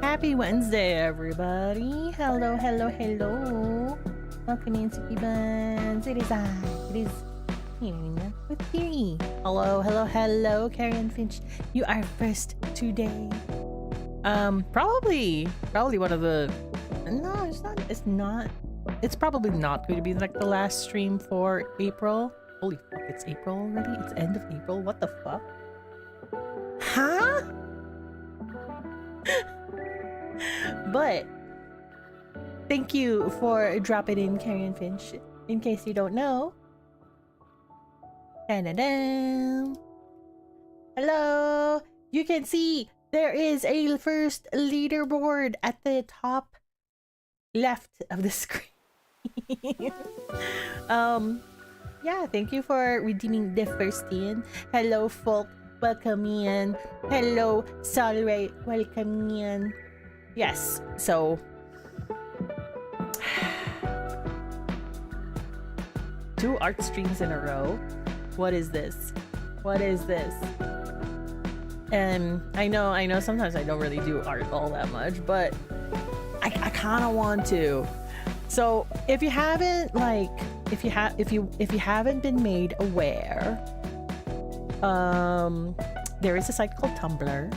Happy Wednesday, everybody. Hello, hello, hello. Welcome into Buns. It is Thyri with Thyri. Hello, hello, hello, Carrie Finch. You are first today. Probably one of the... No, it's probably not going to be like the last stream for April. Holy fuck, it's April already? It's end of April? What the fuck? Huh? But thank you for dropping in, Carrie Finch. In case you don't know. Da-da-da. Hello! You can see there is a first leaderboard at the top left of the screen. Yeah, thank you for redeeming the first in. Hello, folk. Welcome in. Hello, Salray. Welcome in. Yes, so... 2 art streams in a row. What is this? What is this? I know sometimes I don't really do art all that much, but I kind of want to. So if you haven't if you haven't been made aware, there is a site called Tumblr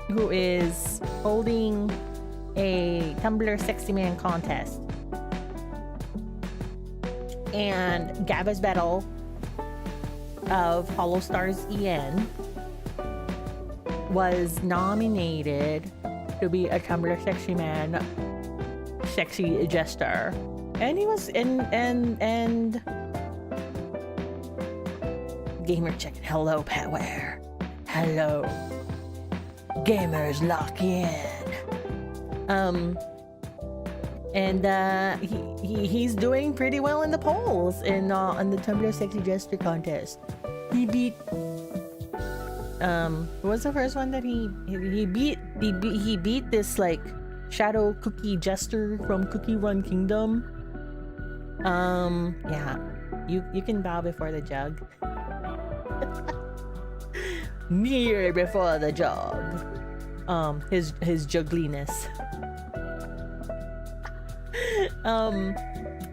who is holding a Tumblr Sexy Man contest, and Gabba's Battle of Hollow Stars EN was nominated to be a Tumblr Sexy Man Sexy Jester, and he was and Gamer Chicken. Hello, Patware. Hello, gamers, lock in. And he's doing pretty well in the polls in the Tumblr Sexy Jester contest. He beat what was the first one that he beat this like Shadow Cookie Jester from Cookie Run Kingdom. Yeah, you can bow before the jug. Kneel before the jug. His juggliness.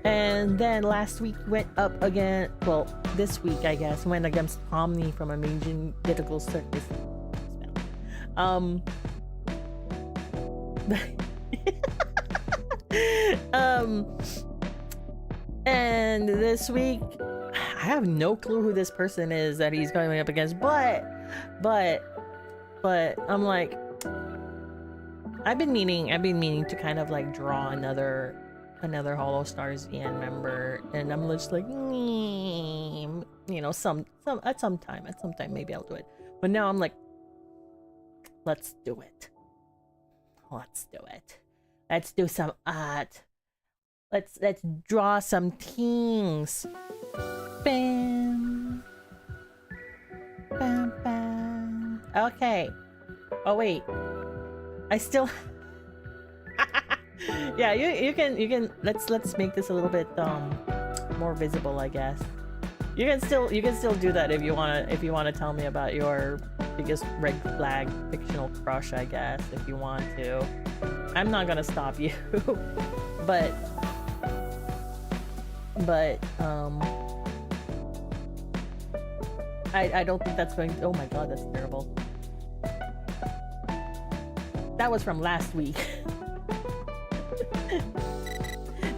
And then last week went up again. Well, this week I guess went against Omni from Amazing Mythical Circus. And this week I have no clue who this person is that he's going up against, but I'm like, I've been meaning to kind of like draw another Hollow Stars EN member, and I'm just like, you know, at some time maybe I'll do it. But now I'm like, let's do it. Let's do some art. Let's draw some things. Bam. Bam bam. Okay. Oh wait. I still yeah, you can let's make this a little bit more visible, I guess. You can still do that if you wanna tell me about your biggest red flag fictional crush, I guess, if you want to. I'm not gonna stop you. but I don't think that's going to... Oh my god, that's terrible. That was from last week.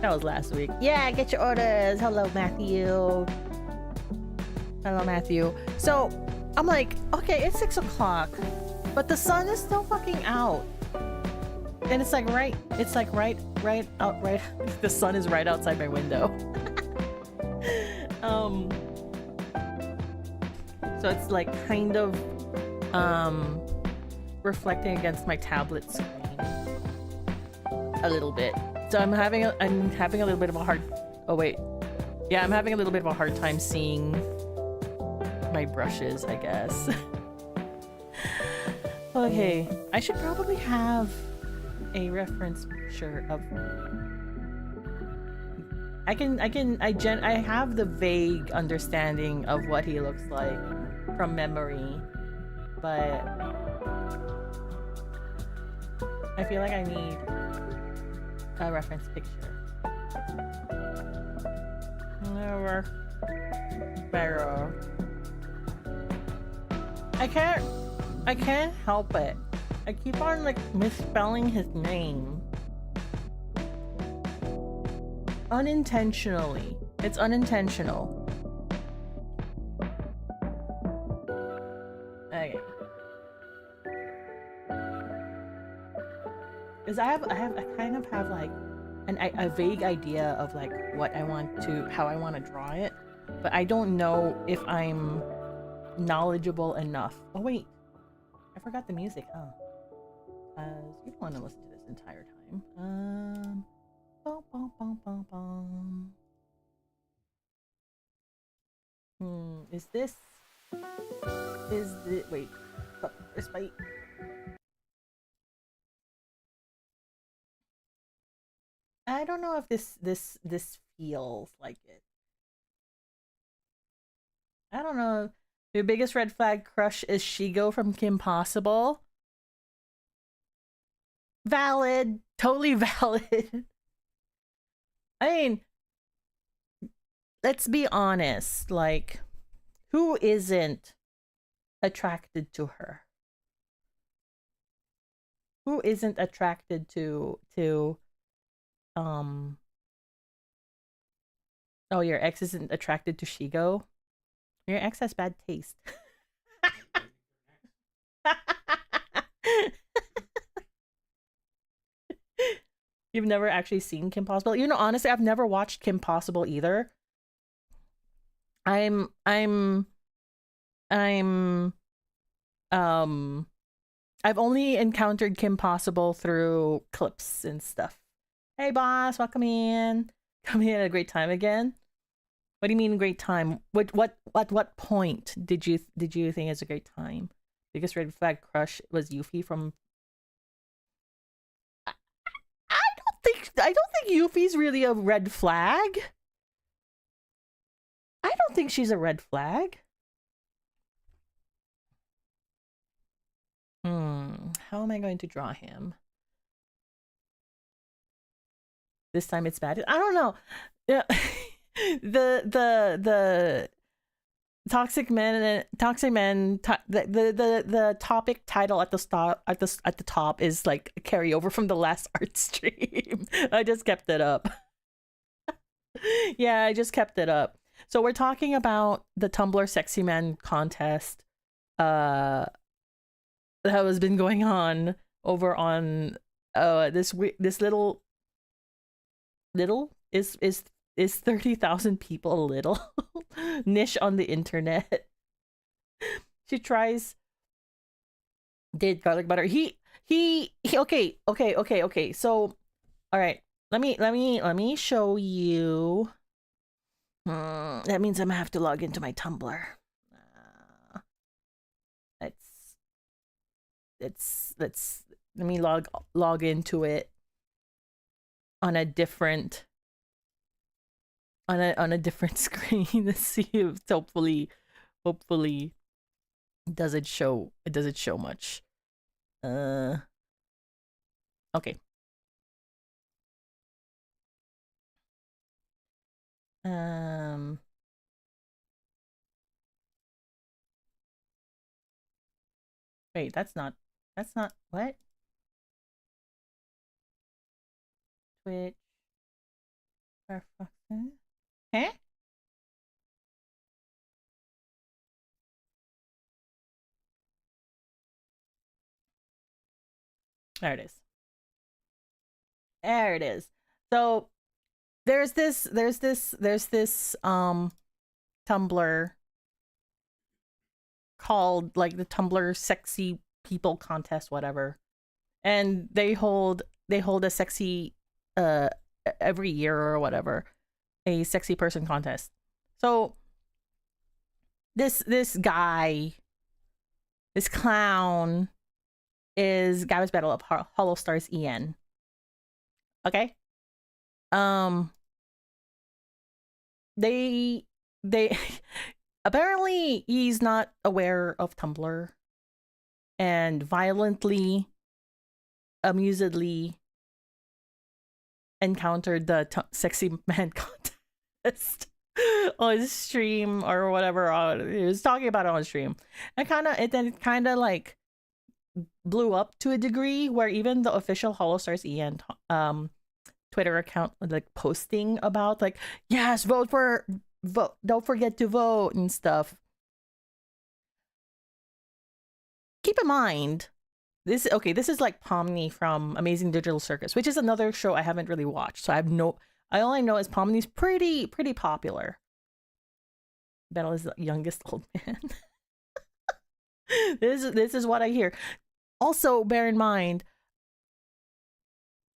That was last week. Yeah, get your orders. Hello, Matthew. Hello, Matthew. So, I'm like, okay, it's 6 o'clock, but the sun is still fucking out. And it's like right out, right. The sun is right outside my window. So it's like kind of reflecting against my tablet screen a little bit. So I'm having a little bit of a hard... Oh wait, yeah, I'm having a little bit of a hard time seeing my brushes, I guess. Okay, I should probably have a reference picture of... I have the vague understanding of what he looks like from memory, but I feel like I need a reference picture. Never. Pero I can't help it. I keep on like misspelling his name. Unintentionally. It's unintentional. Okay. Because I kind of have like a vague idea of like what I want to, how I want to draw it, but I don't know if I'm knowledgeable enough. Oh wait, I forgot the music, huh? You don't want to listen to this entire time. Bum, bum, bum, bum, bum. Is the wait? Respite. I don't know if this feels like it. I don't know. Your biggest red flag crush is Shigo from Kim Possible. Valid, totally valid. I mean, let's be honest. Like, who isn't attracted to her? Who isn't attracted to oh, your ex isn't attracted to Shigo? Your ex has bad taste. You've never actually seen Kim Possible? You know, honestly, I've never watched Kim Possible either. I've only encountered Kim Possible through clips and stuff. Hey boss, welcome in. Coming in at a great time again. What do you mean great time? What point did you think is a great time? Biggest red flag crush was Yuffie from. I don't think Yuffie's really a red flag. I don't think she's a red flag. How am I going to draw him? This time it's bad. I don't know. Yeah. the toxic men the topic title at the start at the top is like a carryover from the last art stream. I just kept it up. Yeah, I just kept it up. So we're talking about the Tumblr Sexy Man contest that has been going on over on this little is 30,000 people a little niche on the internet. She tries did garlic butter. He okay. So all right, let me show you. That means I'm gonna have to log into my Tumblr. Let's let me log into it on a different screen to see if hopefully does it show much. Okay. Wait, that's not what? Twitch. Huh? There it is. There it is. So there's this Tumblr called like the Tumblr Sexy People Contest, whatever. And they hold a sexy every year or whatever, a sexy person contest. So this guy, this clown is Gabby's Battle of Hollow Stars EN. Okay? They apparently he's not aware of Tumblr and violently amusedly encountered the sexy man contest on stream or whatever. He was talking about it on stream, and it kind of like blew up to a degree where even the official HoloStars EN Twitter account like posting about like, yes, vote, don't forget to vote and stuff. Keep in mind, this is like Pomni from Amazing Digital Circus, which is another show I haven't really watched. So all I know is Pomni's pretty popular. Bell is the youngest old man. This is what I hear. Also, bear in mind,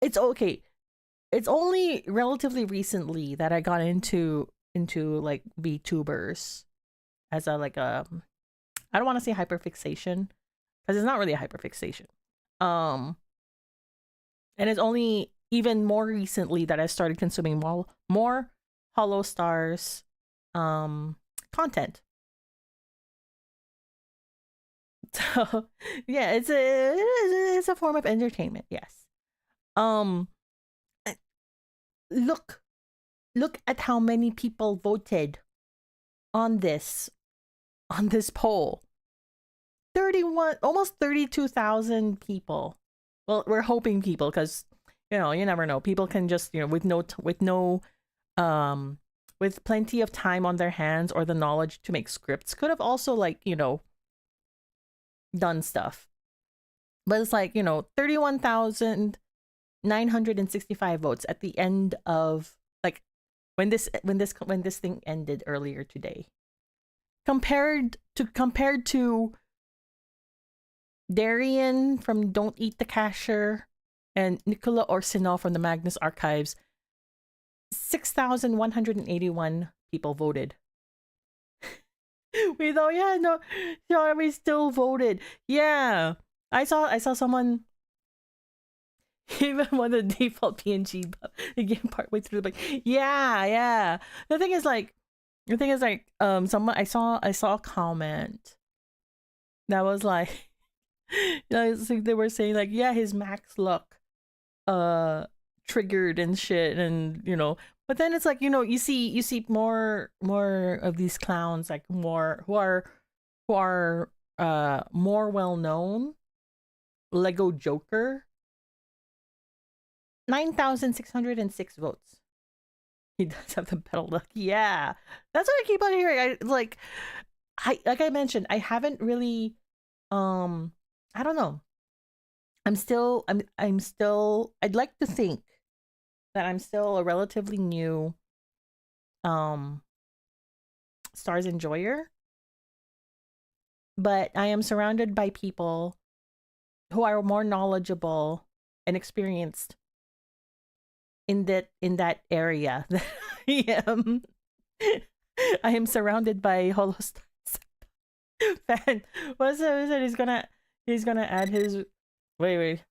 it's okay. It's only relatively recently that I got into like VTubers as a like a, I don't want to say hyperfixation because it's not really a hyperfixation. And it's only even more recently that I started consuming more HoloStars content. So yeah, it's a form of entertainment, yes. Look at how many people voted on this poll. 31, almost 32,000 people. Well, we're hoping people, because you never know. People can just, with plenty of time on their hands or the knowledge to make scripts, could have also like, done stuff. But it's like, 31,965 votes at the end of like when this thing ended earlier today. Compared to Darian from Don't Eat the Cashier and Nicola Orsino from the Magnus Archives, 6,181 people voted. We still voted. Yeah. I saw someone, even when the default PNG again partway through, like, yeah. The thing is like someone, I saw a comment that was like, they were saying like, yeah, his max luck triggered and shit, and but then it's like, you see more of these clowns, like more who are more well known. Lego Joker, 9,606 votes. He does have the better luck. Yeah, that's what I keep on hearing. Like I mentioned, I haven't really I don't know. I'm still I'd like to think that I'm still a relatively new Stars enjoyer, but I am surrounded by people who are more knowledgeable and experienced in that area than I am. I am surrounded by HoloStars fan. What's it? He's gonna add his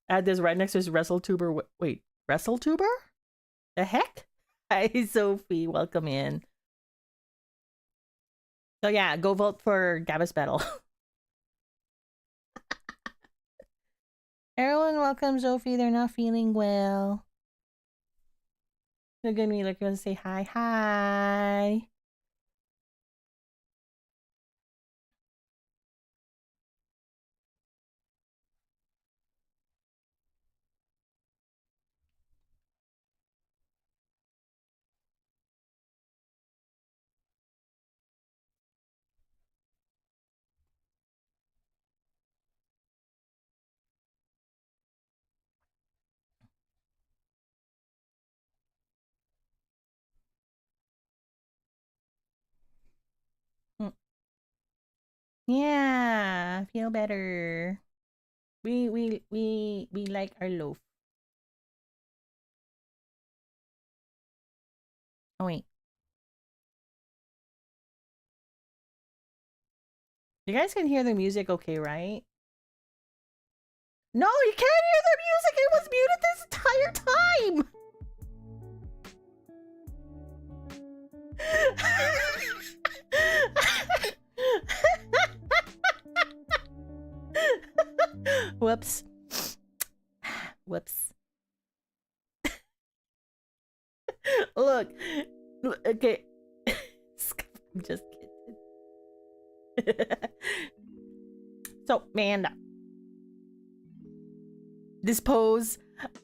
add this right next to his WrestleTuber. Wait, WrestleTuber? The heck? Hi Sophie, welcome in. So yeah, go vote for Gabba's Battle. Everyone welcome Sophie. They're not feeling well. Look at me, like you want to say hi. Yeah, feel better. We like our loaf. Oh wait. You guys can hear the music okay, right? No, you can't hear the music! It was muted this entire time! Whoops. Look. Okay. I'm just kidding. So, Manda. This pose,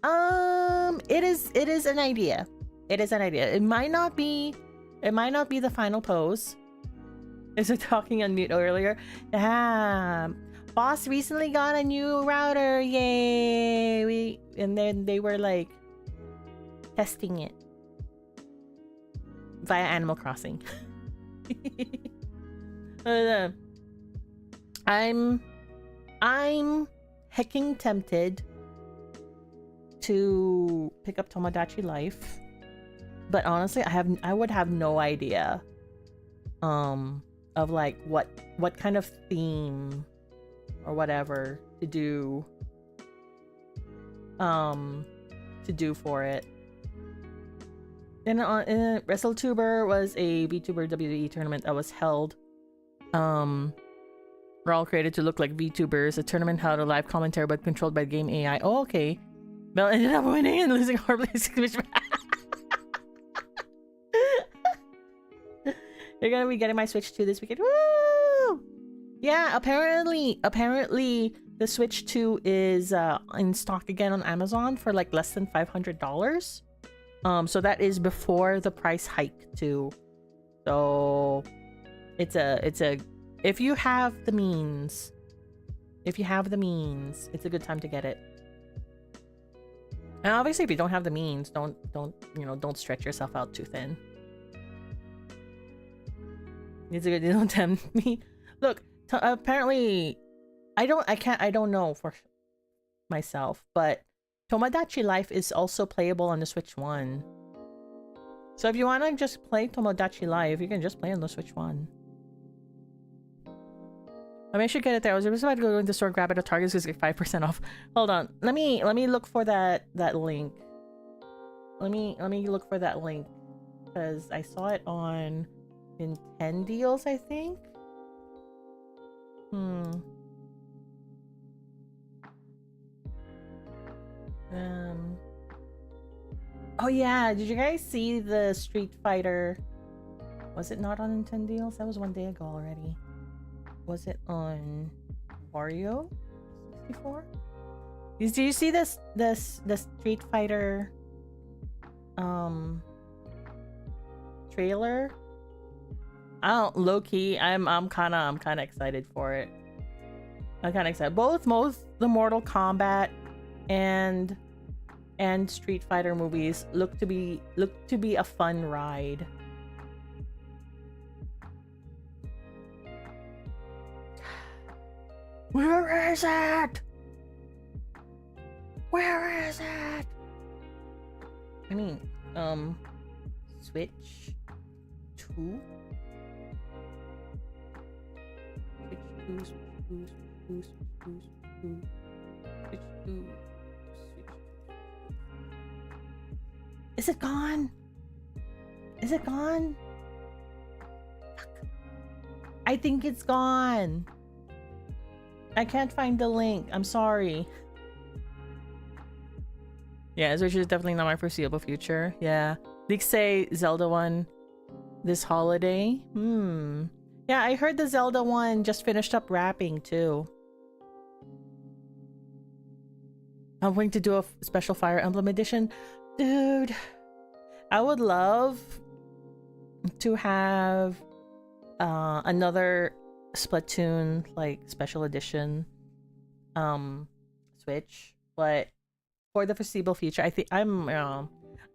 it is an idea. It is an idea. It might not be the final pose. Is it talking on mute earlier? Boss recently got a new router. Yay! And then they were like testing it via Animal Crossing. I'm hecking tempted to pick up Tomodachi Life, but honestly I would have no idea of like what kind of theme or whatever to do for it. And WrestleTuber was a VTuber WWE tournament that was held. We're all created to look like VTubers. A tournament held a live commentary but controlled by game AI. Oh, okay. Mel ended up winning and losing horribly. You're gonna be getting my Switch 2 this weekend. Woo! Yeah, apparently the Switch 2 is in stock again on Amazon for like less than $500. So that is before the price hike too. So it's a if you have the means, it's a good time to get it. And obviously if you don't have the means, don't stretch yourself out too thin. It's a good, don't tempt me. Look, apparently I don't know for myself, but Tomodachi Life is also playable on the Switch 1. So if you want to just play Tomodachi Life, you can just play on the Switch 1. I should get it there. I was just about to go into the store, grab it at Target because it's like 5% off. Hold on. Let me look for that link. Let me look for that link because I saw it on Nintendeals, I think. Oh yeah, did you guys see the Street Fighter? Was it not on Nintendeals? That was one day ago already. Was it on Wario 64? Do you see the Street Fighter trailer? Low-key, I'm kinda excited for it. I'm kinda excited. Both the Mortal Kombat and Street Fighter movies look to be a fun ride. Where is it? Where is it? I mean, Switch 2? Switch 2. Is it gone? Is it gone? Fuck. I think it's gone. I can't find the link. I'm sorry. Yeah, Switch is definitely not my foreseeable future. Yeah. Leaks say Zelda one this holiday. Yeah, I heard the Zelda one just finished up wrapping too. I'm going to do a special Fire Emblem edition. Dude, I would love to have another Splatoon like special edition Switch, but for the foreseeable future, I think I'm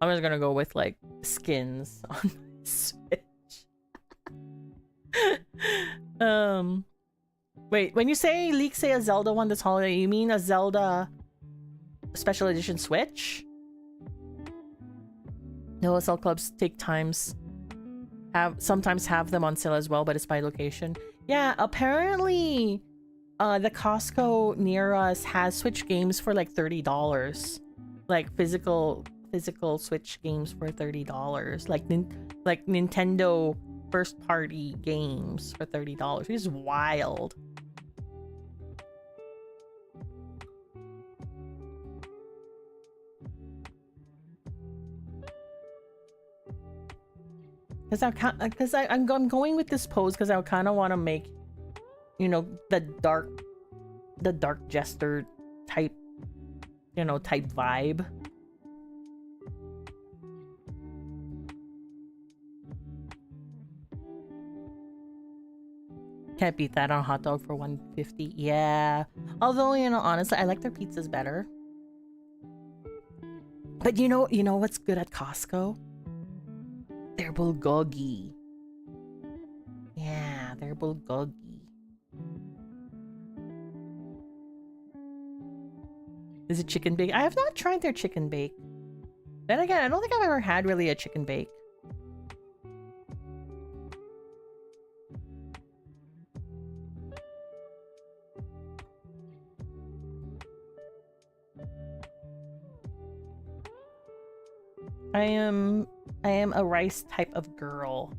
just gonna go with like skins on my Switch. Wait, when you say leaks say a Zelda one this holiday, you mean a Zelda special edition Switch? No, OSL clubs take sometimes have them on sale as well, but it's by location. Yeah, apparently the Costco near us has Switch games for like $30. Like physical Switch games for $30. Like Nintendo first party games for $30, which is wild. because I'm going with this pose because I kind of want to make, you know, the dark jester type, you know, type vibe. Can't beat that on a hot dog for 150. Yeah. Although, you know, honestly, I like their pizzas better. But you know what's good at Costco? Their bulgogi. Yeah, their bulgogi. Is it chicken bake? I have not tried their chicken bake. Then again, I don't think I've ever had really a chicken bake. I am a rice type of girl.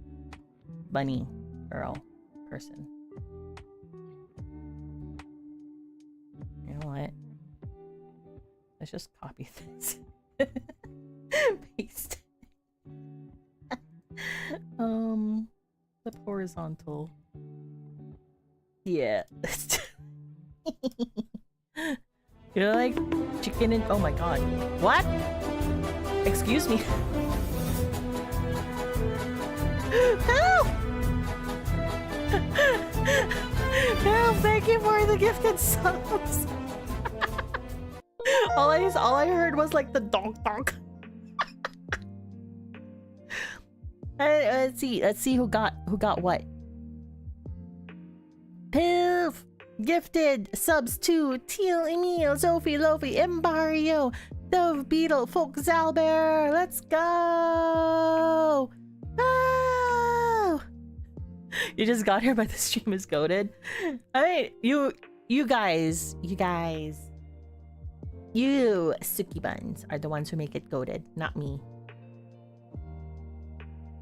Bunny girl person. You know what? Let's just copy this. Paste. Flip horizontal. Yeah. You're like chicken and oh my god. What? Excuse me. Help! Help! Thank you for the gifted subs. all I heard was like the donk donk. Let's see who got what. Poof! Gifted subs to Teal, Emil, Sophie, Lofi, Embario, Dove, Beetle, Folk, Zalbear. Let's go! Oh! You just got here, but the stream is goated. I mean, you guys, you Suki Buns are the ones who make it goated, not me.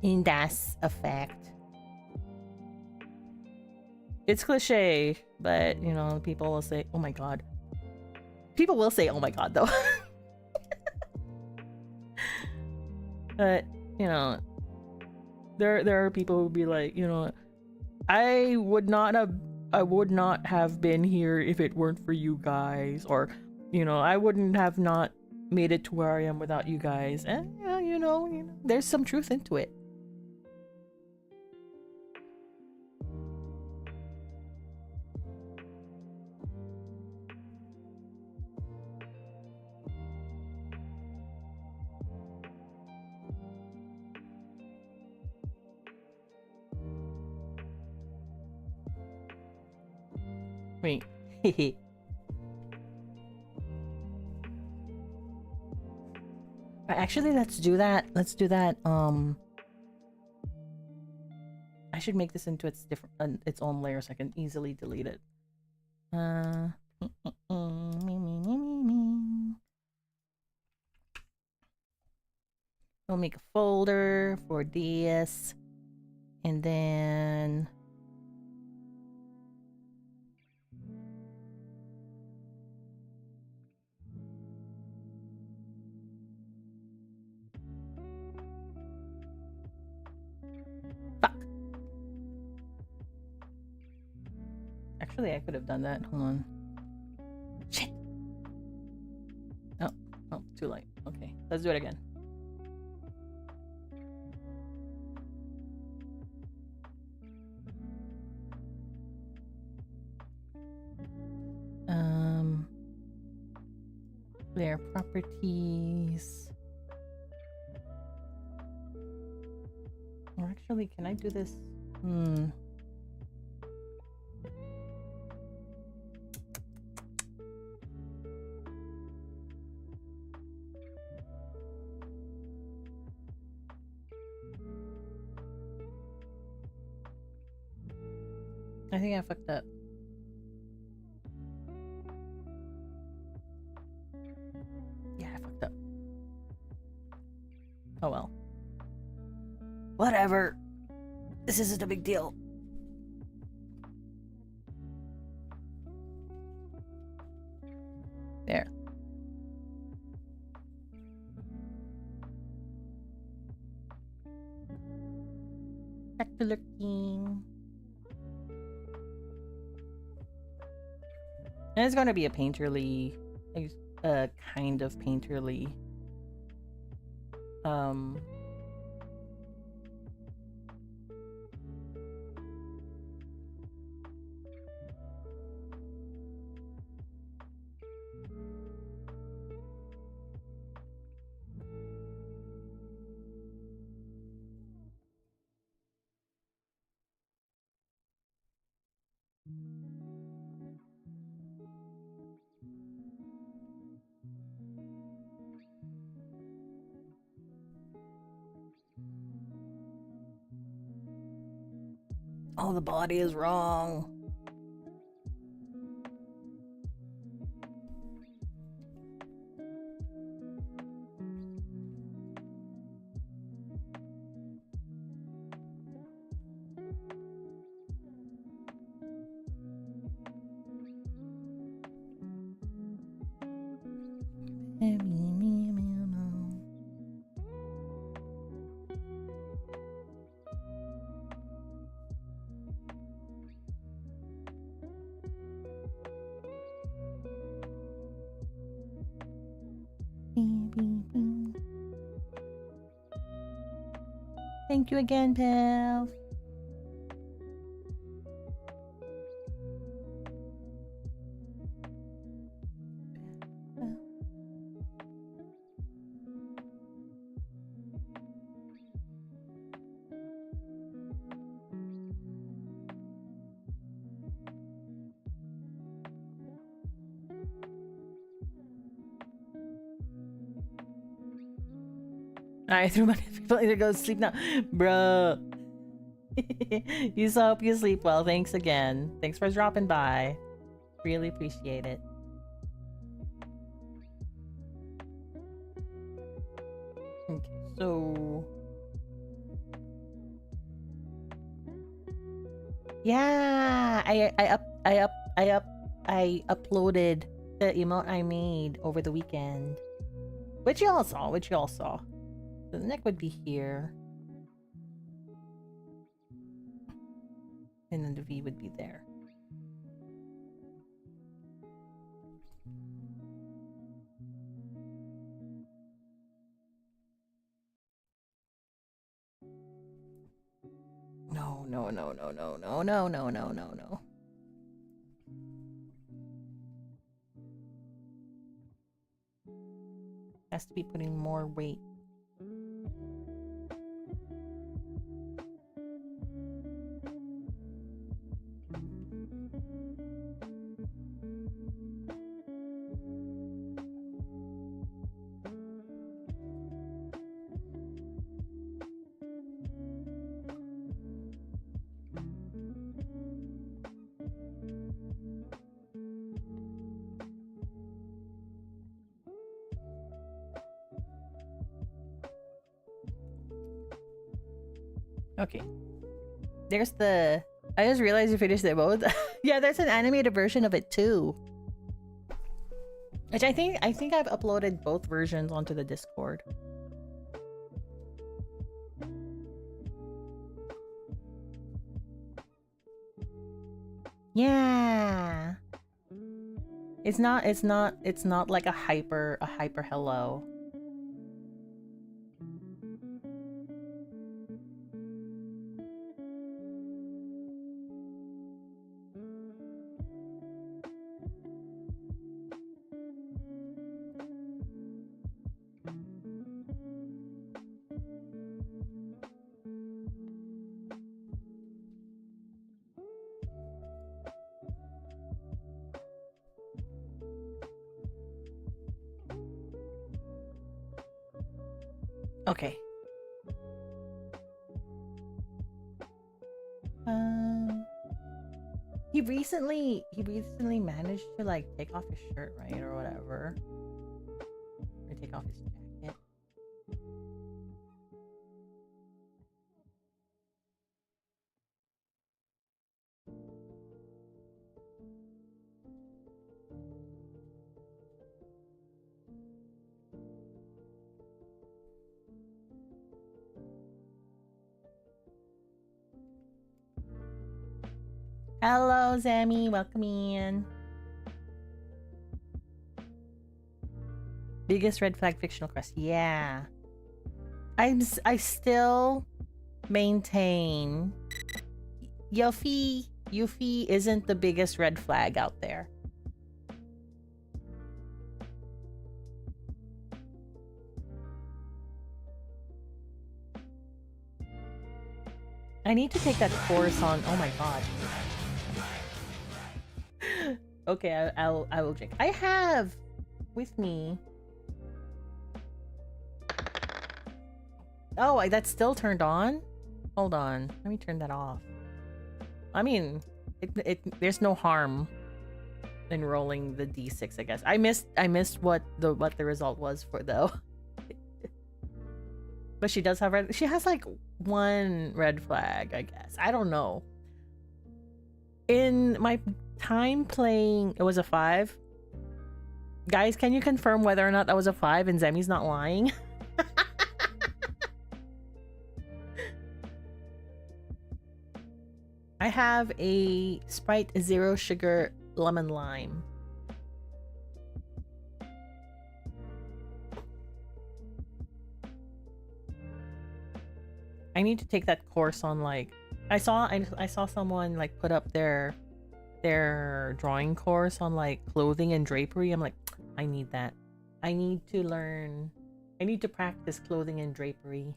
And that's a fact. It's cliche, but you know, people will say, "Oh my god." People will say, "Oh my god," though. But you know, there are people who be like, you know, I would not have been here if it weren't for you guys, or you know, I wouldn't have not made it to where I am without you guys. And you know, there's some truth into it. Wait. Actually, let's do that. I should make this into its own layer so I can easily delete it. We'll make a folder for this, and then fuck. Actually, I could have done that. Hold on. Shit. Oh, too late. Okay, let's do it again. Their properties. Or actually, can I do this? I think I fucked up. Yeah, I fucked up. Oh well. Whatever. This isn't a big deal. There. Back to lurking. And it's gonna be a painterly, kind of painterly. Oh, the body is wrong. Thank you again, Pill. I threw my people to go to sleep now. Bruh. You so hope you sleep well. Thanks again. Thanks for dropping by. Really appreciate it. Okay, so yeah, I uploaded the emote I made over the weekend. Which y'all saw, So the neck would be here. And then the V would be there. No. Has to be putting more weight. Okay. There's the... I just realized you finished it both. Yeah, there's an animated version of it too. Which I think I've uploaded both versions onto the Discord. Yeah. It's not like a hyper hello. Okay. He recently managed to like take off his shirt, right, or whatever, or take off his jacket. Hello, Zammy. Welcome in. Biggest red flag fictional quest. Yeah. I still maintain Yuffie isn't the biggest red flag out there. I need to take that course on. Oh my god. Okay, I will drink. I have with me. Oh, that's still turned on. Hold on, let me turn that off. I mean, there's no harm in rolling the d6. I guess I missed what the result was for though. But she does have red. She has like one red flag, I guess. I don't know. In my time playing, it was a 5. Guys, can you confirm whether or not that was a 5 and Zemi's not lying? I have a Sprite Zero Sugar Lemon Lime. I need to take that course on like I saw someone like put up their drawing course on like clothing and drapery. I'm like, I need that. I need to learn. I need to practice clothing and drapery.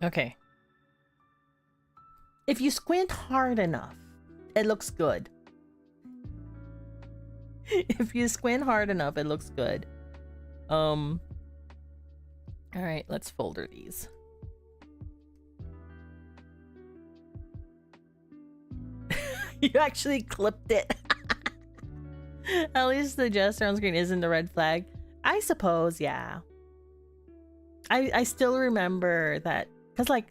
Okay. If you squint hard enough, it looks good. If you squint hard enough, it looks good. All right, let's folder these. You actually clipped it. At least the gesture on screen isn't the red flag. I suppose, yeah. I still remember that because like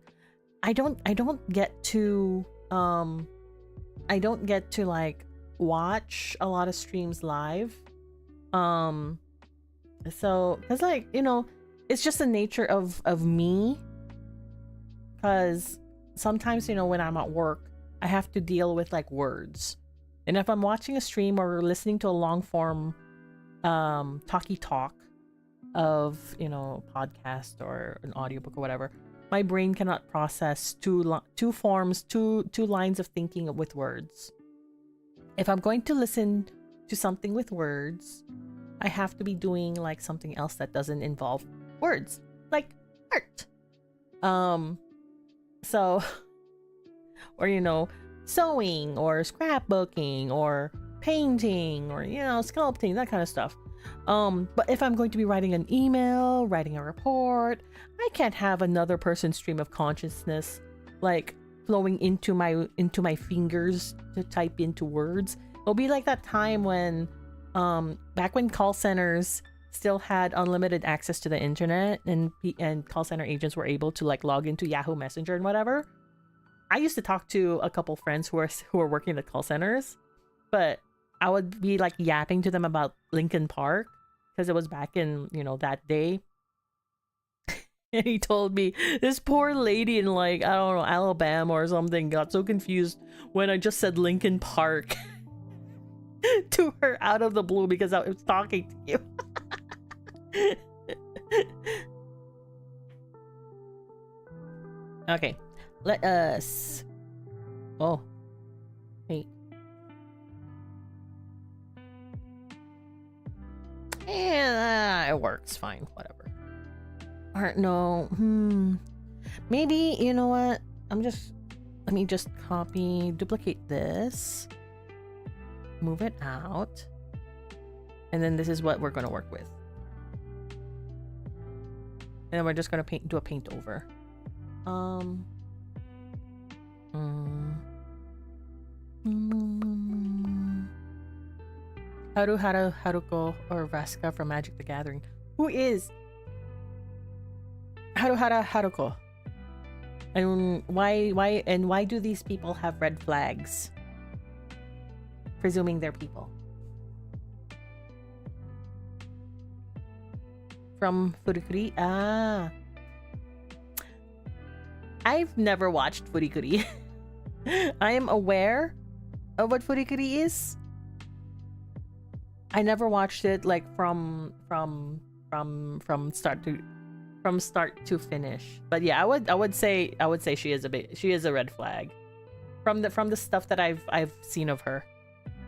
I don't get to like watch a lot of streams live. So because like, you know, it's just the nature of me, because sometimes, you know, when I'm at work I have to deal with like words, and if I'm watching a stream or listening to a long form talky talk of, you know, podcast or an audiobook or whatever, my brain cannot process two lines of thinking with words. If I'm going to listen to something with words, I have to be doing like something else that doesn't involve words, like art. So, or, you know, sewing or scrapbooking or painting or, you know, sculpting, that kind of stuff. But if I'm going to be writing an email, writing a report, I can't have another person's stream of consciousness like flowing into my fingers to type into words. It'll be like that time when back when call centers still had unlimited access to the internet, and call center agents were able to like log into Yahoo Messenger and whatever. I used to talk to a couple friends who are working at call centers, but I would be like yapping to them about Lincoln Park because it was back in, you know, that day. And he told me this poor lady in like, I don't know, Alabama or something got so confused when I just said Lincoln Park to her out of the blue because I was talking to you. Okay, let us. Oh, wait. Yeah, it works fine. Whatever. Or no. Maybe, you know what? Let me just duplicate this. Move it out. And then this is what we're going to work with. And then we're just going to do a paint over. Haruko or Vraska from Magic the Gathering. Who is Haruko. And why do these people have red flags? Presuming they're people. From Furikuri? Ah. I've never watched Furikuri. I am aware of what Furikuri is. I never watched it like from start to finish. But yeah, I would say she is a red flag. From the stuff that I've seen of her.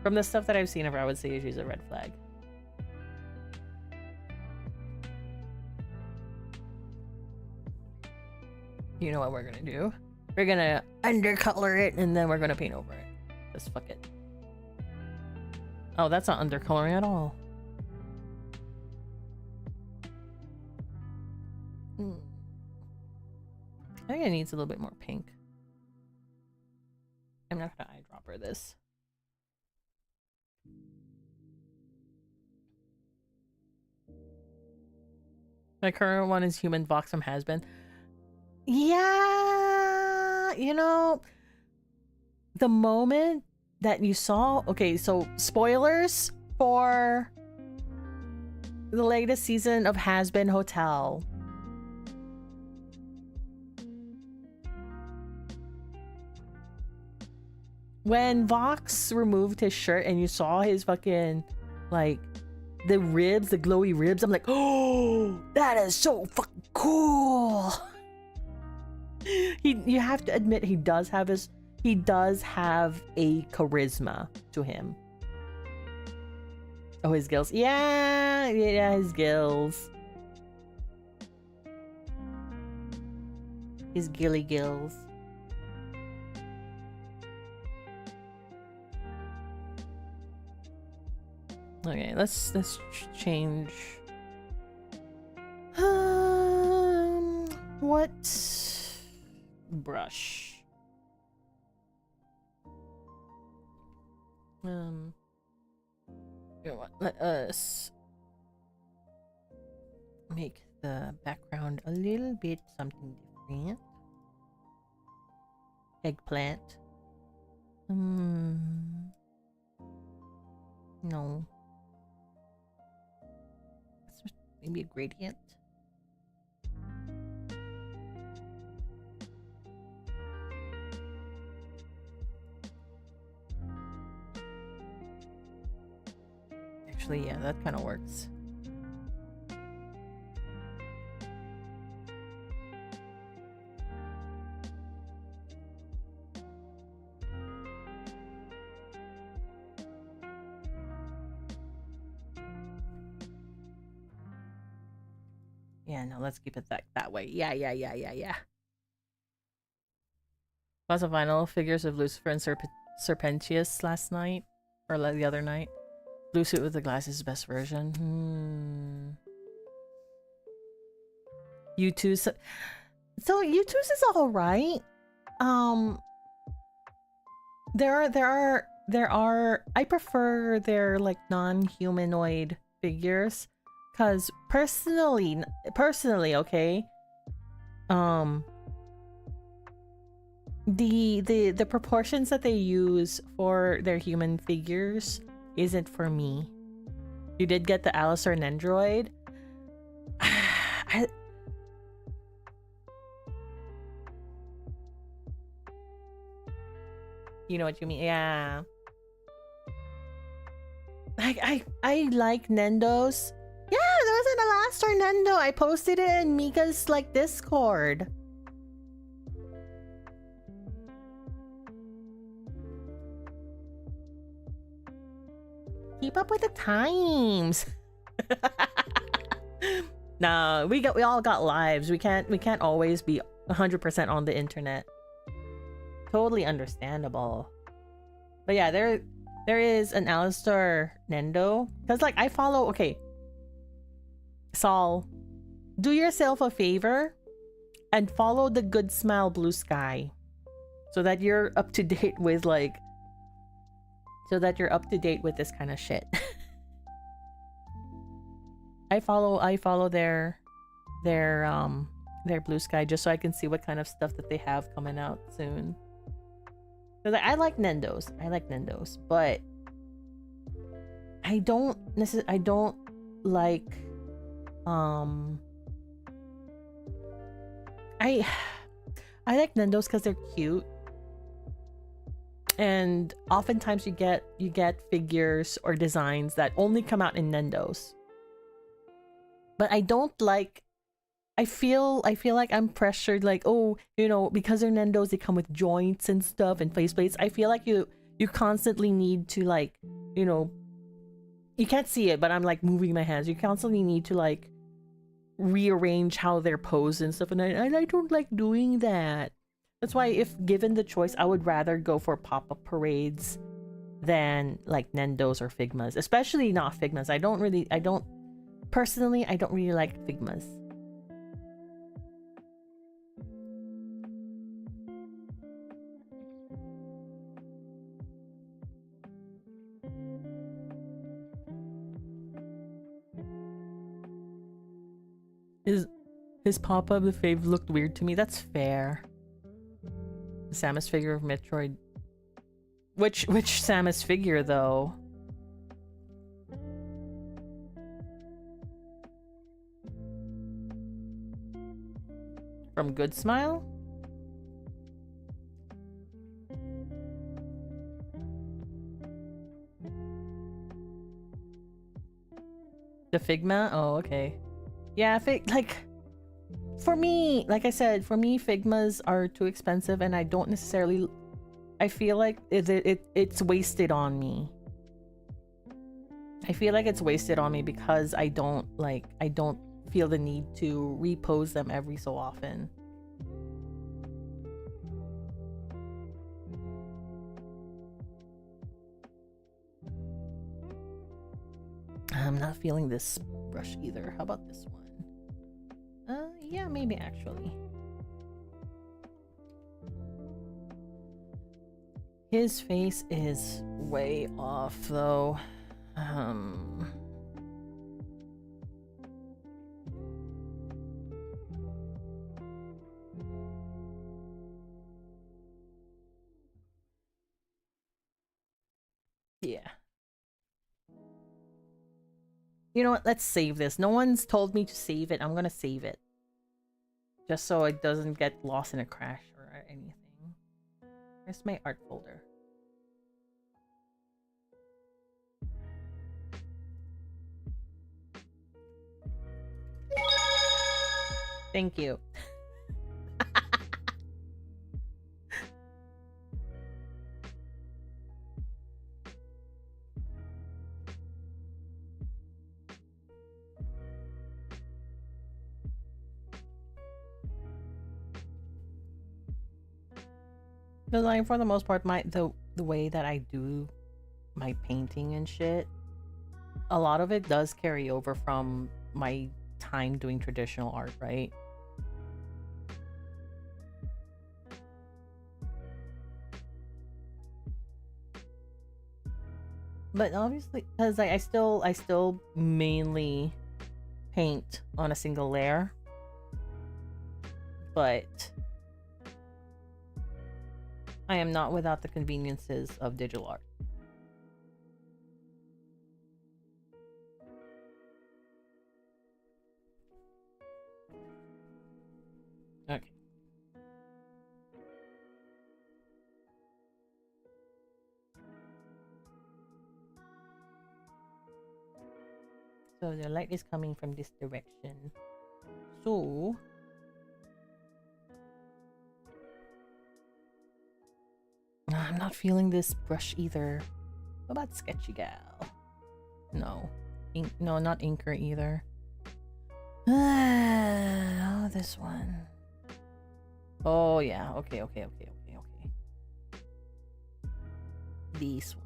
From the stuff that I've seen of her, I would say she's a red flag. You know what we're gonna do? We're gonna undercolor it and then we're gonna paint over it. Just fuck it. Oh, that's not undercoloring at all. I think it needs a little bit more pink. I'm not gonna eyedropper this. My current one is Human Vox from Has-Been. Yeah, you know, the moment that you saw, okay, so spoilers for the latest season of Has-Been Hotel. When Vox removed his shirt and you saw his fucking, like, the ribs, the glowy ribs, I'm like, oh, that is so fucking cool. You have to admit he does have a charisma to him. Oh, his gills. Yeah, his gills. His gilly gills. Okay, let's change. What brush? You know what? Let us make the background a little bit something different. Eggplant. No. Maybe a gradient. Actually, yeah, that kind of works. Yeah, no, let's keep it that way. Yeah. Lots of vinyl figures of Lucifer and Serpentius last night. Or the other night. Blue suit with the glasses, best version. U2's. So U2's is alright. There are I prefer their like non-humanoid figures. Cause personally, okay, the proportions that they use for their human figures isn't for me. You did get the Alistair Nendroid. You know what you mean? Yeah. I like Nendos. Yeah, there was an Alastair Nendo. I posted it in Mika's like Discord. Keep up with the times. No, we all got lives. We can't always be 100% on the internet. Totally understandable. But yeah, there is an Alistair Nendo. Cause like I follow. Okay, Saul, do yourself a favor and follow the Good Smile Blue Sky, so that you're up to date with like. So that you're up to date with this kind of shit. I follow their their Blue Sky just so I can see what kind of stuff that they have coming out soon. Because I like Nendo's. I like Nendo's, but I don't like I I like Nendo's because they're cute, and oftentimes you get figures or designs that only come out in Nendo's. But I don't like. I feel like I'm pressured, like, oh, you know, because they're Nendo's, they come with joints and stuff and faceplates. I feel like you constantly need to, like, you know, you can't see it, but I'm like moving my hands. You constantly need to like rearrange how they're posed and stuff, and I don't like doing that. That's why, if given the choice, I would rather go for pop-up parades than like Nendo's or Figmas, especially not Figmas. I don't personally really like Figmas. His pop-up, the fave, looked weird to me. That's fair. The Samus figure of Metroid. Which Samus figure though? From Good Smile? The Figma? Oh, okay. Yeah, like, for me, like I said, for me, Figmas are too expensive, and I don't necessarily. I feel like it's wasted on me. I feel like it's wasted on me because I don't feel the need to repose them every so often. I'm not feeling this brush either. How about this one? Yeah, maybe actually. His face is way off though. Yeah. You know what? Let's save this. No one's told me to save it. I'm gonna save it. Just so it doesn't get lost in a crash or anything. Where's my art folder? Thank you. Because, like, for the most part, the way that I do my painting and shit, a lot of it does carry over from my time doing traditional art, right? But obviously, because I still mainly paint on a single layer, but I am not without the conveniences of digital art. Okay. So the light is coming from this direction. So I'm not feeling this brush either. What about Sketchy Gal? No. No, not Inker either. Oh, this one. Oh, yeah. Okay. This one.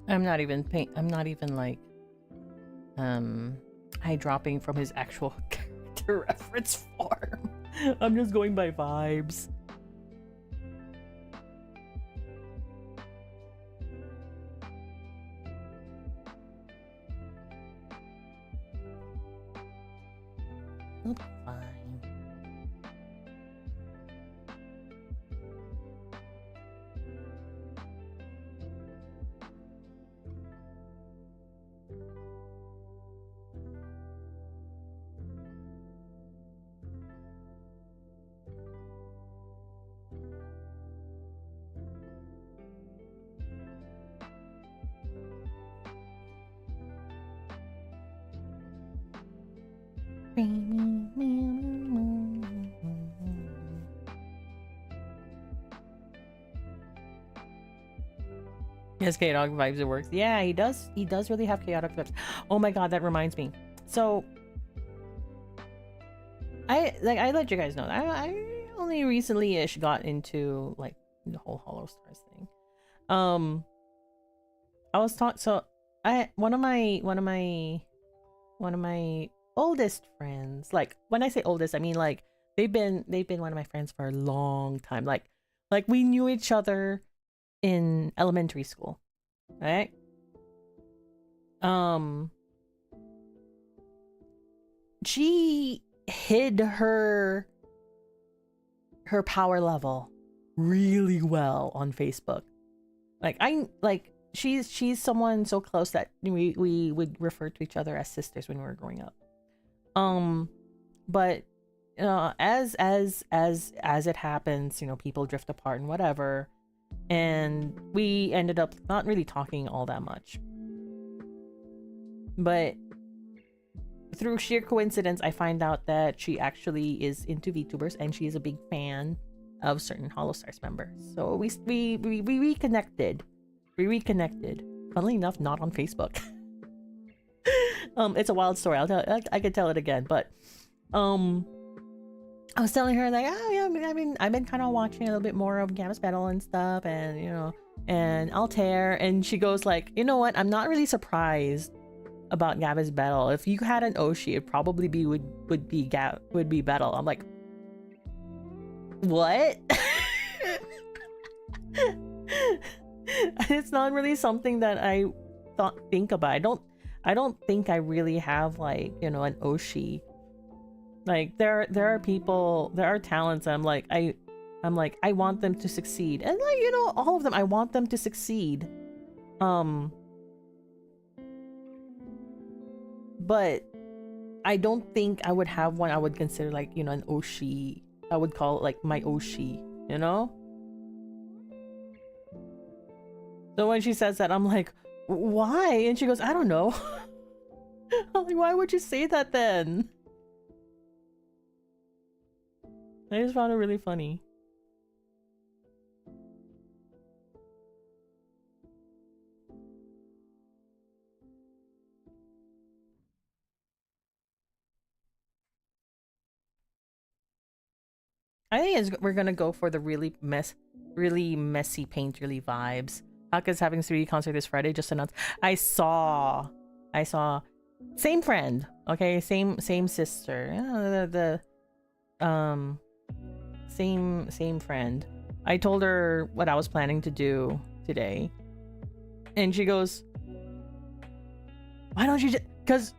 I'm not even like dropping from his actual character reference form. I'm just going by vibes. It'll be fine. Yes, chaotic vibes, it works. Yeah, he does really have chaotic vibes. Oh my god, that reminds me. So I let you guys know that I only recently-ish got into like the whole Hollow Stars thing. I was talking, so one of my oldest friends, like when I say oldest, I mean like they've been one of my friends for a long time. Like we knew each other in elementary school, right? She hid her power level really well on Facebook. Like she's someone so close that we would refer to each other as sisters when we were growing up. But as it happens, people drift apart and whatever, and we ended up not really talking all that much. But through sheer coincidence, I find out that she actually is into VTubers and she is a big fan of certain Hollow Stars members. So we reconnected. Funnily enough, not on Facebook. It's a wild story. I could tell it again, but I was telling her like, oh yeah, I mean, I've been kind of watching a little bit more of Gab's Battle and stuff, and and Altair, and she goes like, you know what? I'm not really surprised about Gab's Battle. If you had an Oshi, it probably would be Battle. I'm like, what? It's not really something that I think about. I don't think I really have like an Oshi. Like there are people, there are talents. I'm like I want them to succeed, and like all of them, I want them to succeed. But I don't think I would have one I would consider like an Oshi. I would call it like my Oshi, So when she says that, I'm like, why? And she goes, I don't know. I'm like, why would you say that then? I just found it really funny. I think we're gonna go for the really messy painterly vibes. Haka's having 3D concert this Friday, just announced. I saw same friend, okay, same sister, same friend. I told her what I was planning to do today, and she goes, why don't you just, because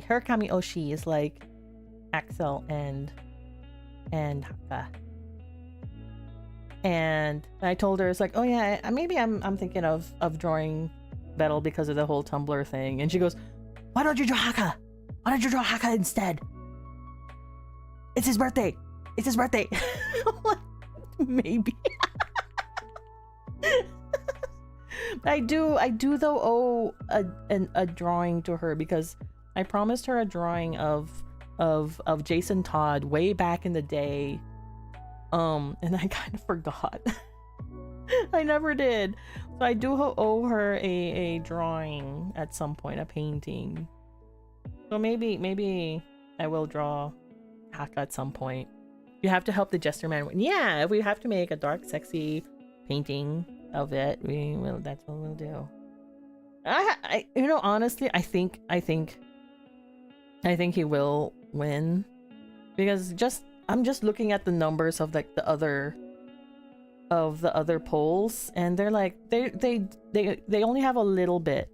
her Kami Oshi is like Axel and Haka. And I told her, it's like, oh yeah, maybe I'm thinking of drawing Battle because of the whole Tumblr thing. And she goes, why don't you draw Haka? Why don't you draw Haka instead? It's his birthday. It's his birthday. I'm like, maybe. I do though owe a drawing to her, because I promised her a drawing of Jason Todd way back in the day. And I kind of forgot. I never did. So I do owe her a drawing at some point, a painting. So maybe I will draw Haka at some point. You have to help the Jester Man. Yeah, we have to make a dark, sexy painting of it, we will. That's what we'll do. You know, honestly, I think he will win, because I'm just looking at the numbers of like the other polls, and they're like they only have a little bit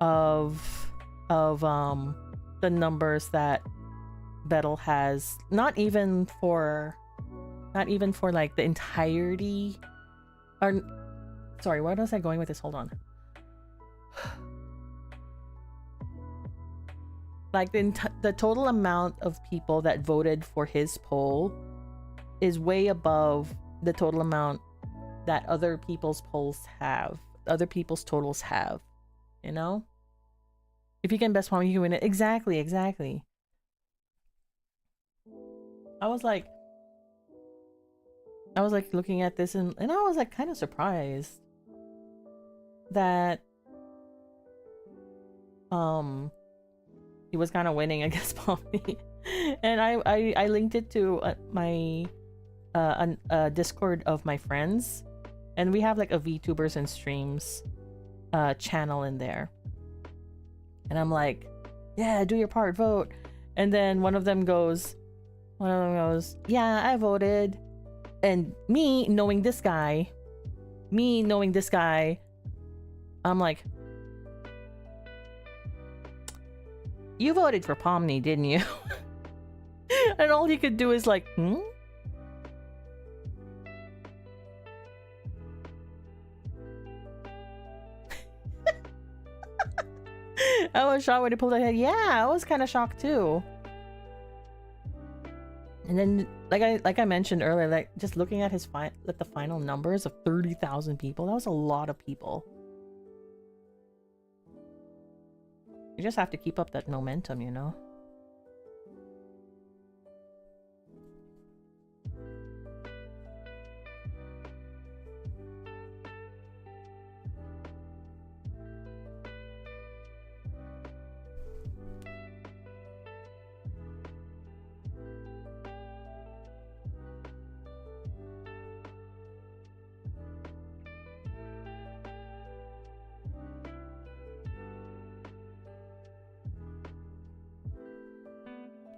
of the numbers that Bettel has. Not even for like the entirety. Or sorry, where was I going with this? Hold on. Like the total amount of people that voted for his poll is way above the total amount that other people's totals have, you know? If you can best one, you can win it. Exactly. I was like looking at this and I was like kind of surprised that he was kind of winning against Pomni. And I linked it to my Discord of my friends, and we have like a VTubers and streams channel in there, and I'm like, yeah, do your part, vote. And then one of them goes, yeah, I voted. And me knowing this guy, I'm like, you voted for Pomni, didn't you? And all he could do is like, I was shocked when he pulled that head. Yeah, I was kind of shocked too. And then, like I mentioned earlier, like just looking at his the final numbers of 30,000 people, that was a lot of people. You just have to keep up that momentum, you know?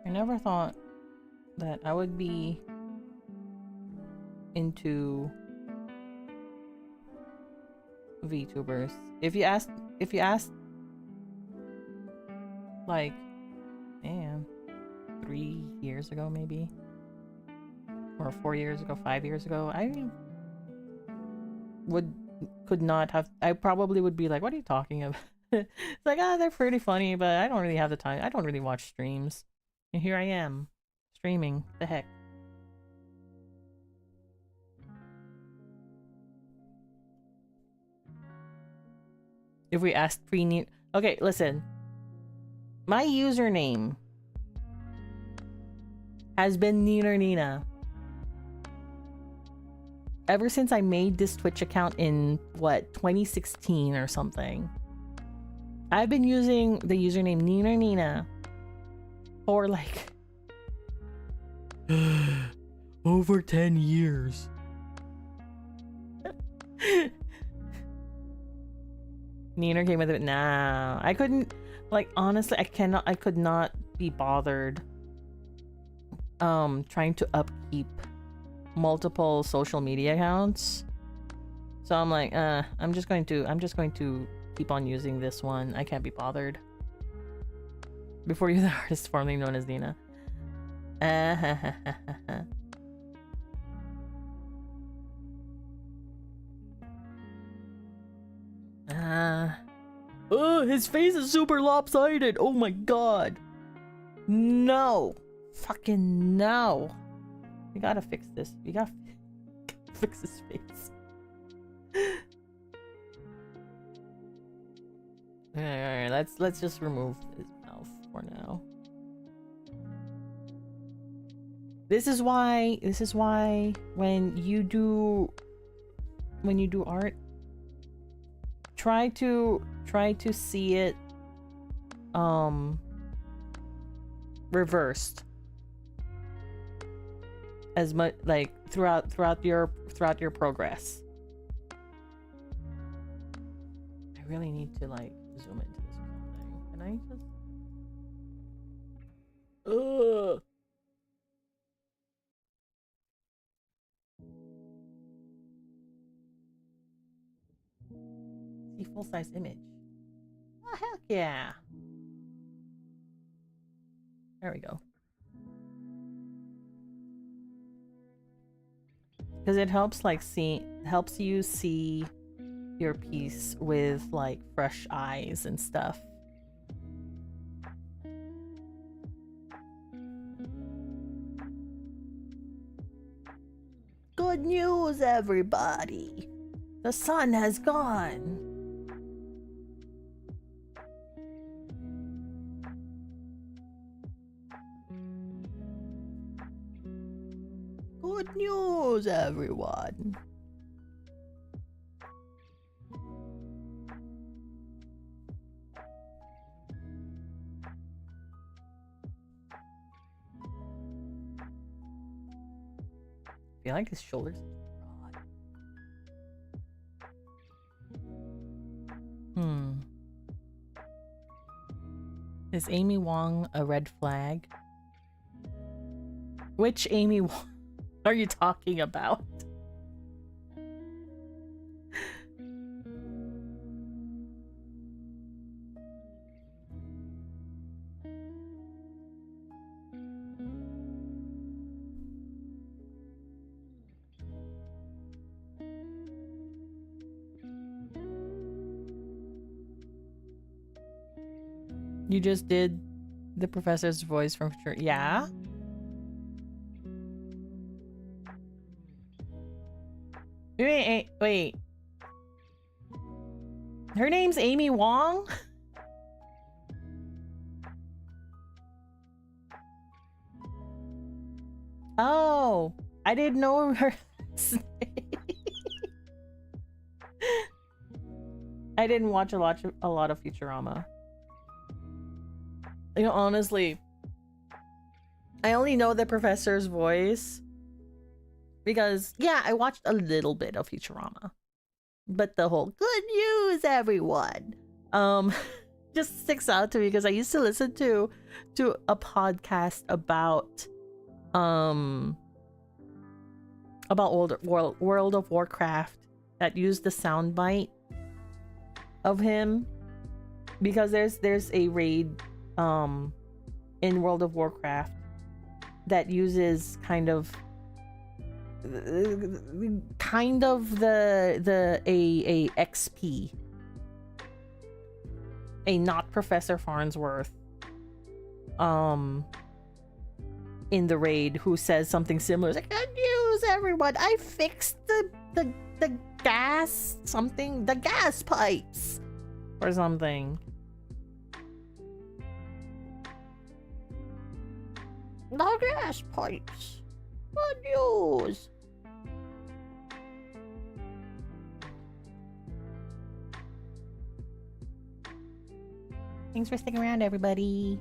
I never thought that I would be into VTubers. If you asked like, damn, 3 years ago maybe, or 4 years ago, 5 years ago, I probably would be like, what are you talking about? It's like, they're pretty funny, but I don't really have the time. I don't really watch streams. And here I am, streaming. The heck? If we asked okay, listen. My username has been Nina ever since I made this Twitch account in, what, 2016 or something. I've been using the username Nina for like over 10 years. Nina came with it. Nah, I couldn't, like, honestly, I could not be bothered trying to upkeep multiple social media accounts. So I'm like, I'm just going to keep on using this one. I can't be bothered. Before you're the artist formerly known as Nina. Oh, his face is super lopsided. Oh my god. No. Fucking no. We gotta fix this. We gotta fix his face. Alright, let's just remove his mouth for now. This is why when you do art, try to see it reversed as much, like throughout your progress. I really need to like zoom into this or something. Can I just? Ugh. See full size image. Oh heck yeah! There we go. Because it helps like helps you see your piece with like fresh eyes and stuff. Good news, everybody! The sun has gone. Good news, everyone. I feel like his shoulders are broad. Is Amy Wong a red flag? Which Amy Wong are you talking about? You just did the professor's voice from sure. Yeah? Wait. Her name's Amy Wong? Oh, I didn't know her. I didn't watch a lot of Futurama. You know, honestly, I only know the professor's voice because, yeah, I watched a little bit of Futurama, but the whole "good news, everyone" just sticks out to me because I used to listen to a podcast about World of Warcraft that used the soundbite of him because there's a raid in World of Warcraft that uses kind of the a XP, a not Professor Farnsworth in the raid who says something similar. It's like, good news, everyone, I fixed the gas pipes or something. The gas pipes. Good news. Thanks for sticking around, everybody.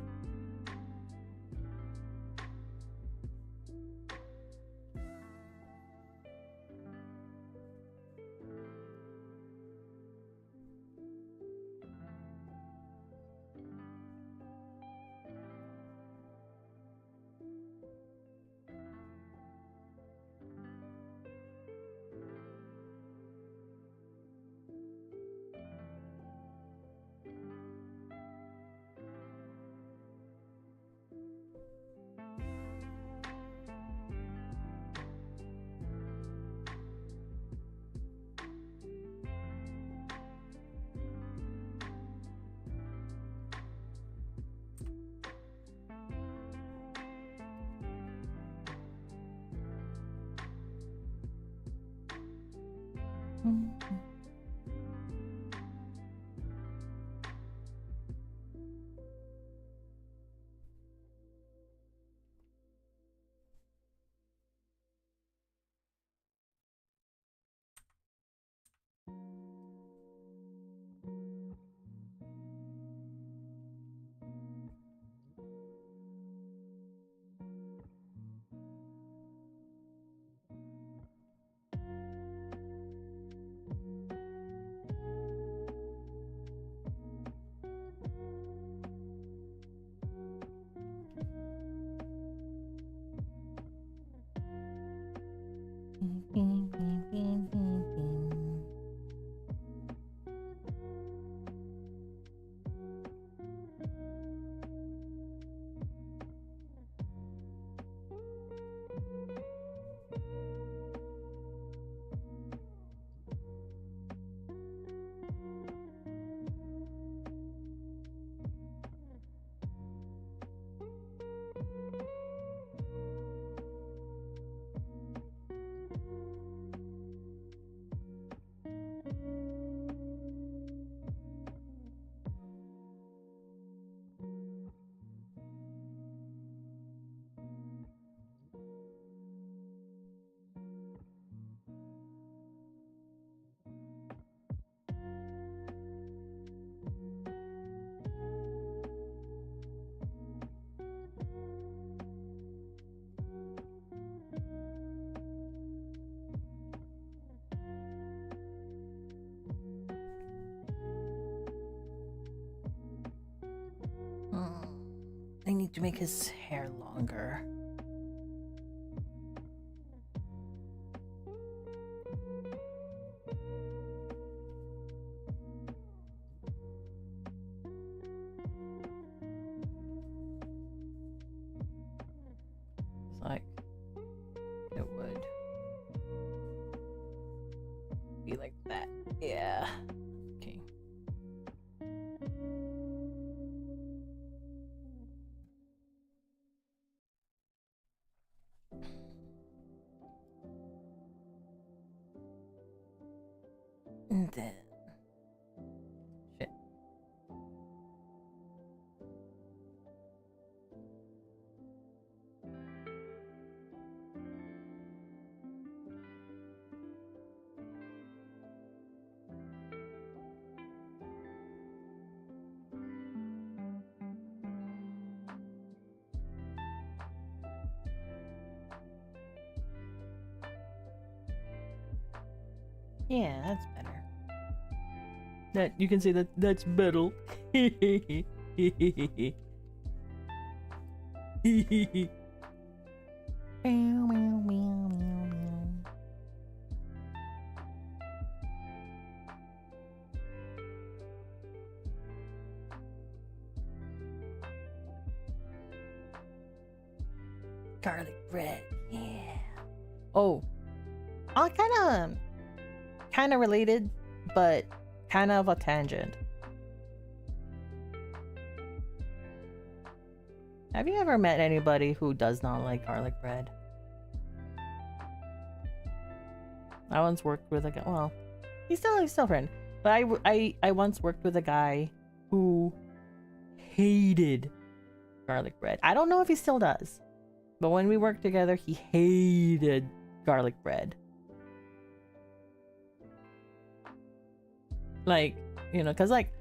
need to make his hair longer. It's like it would be like that. Yeah. Okay. And then shit. Yeah, that's better. That you can say that that's better. Garlic bread, yeah. Oh, I kind of related, but kind of a tangent. Have you ever met anybody who does not like garlic bread? I once worked with a guy. Well, he's still a friend, but I once worked with a guy who hated garlic bread. I don't know if he still does, but when we worked together, he hated garlic bread. Like, you know, cause like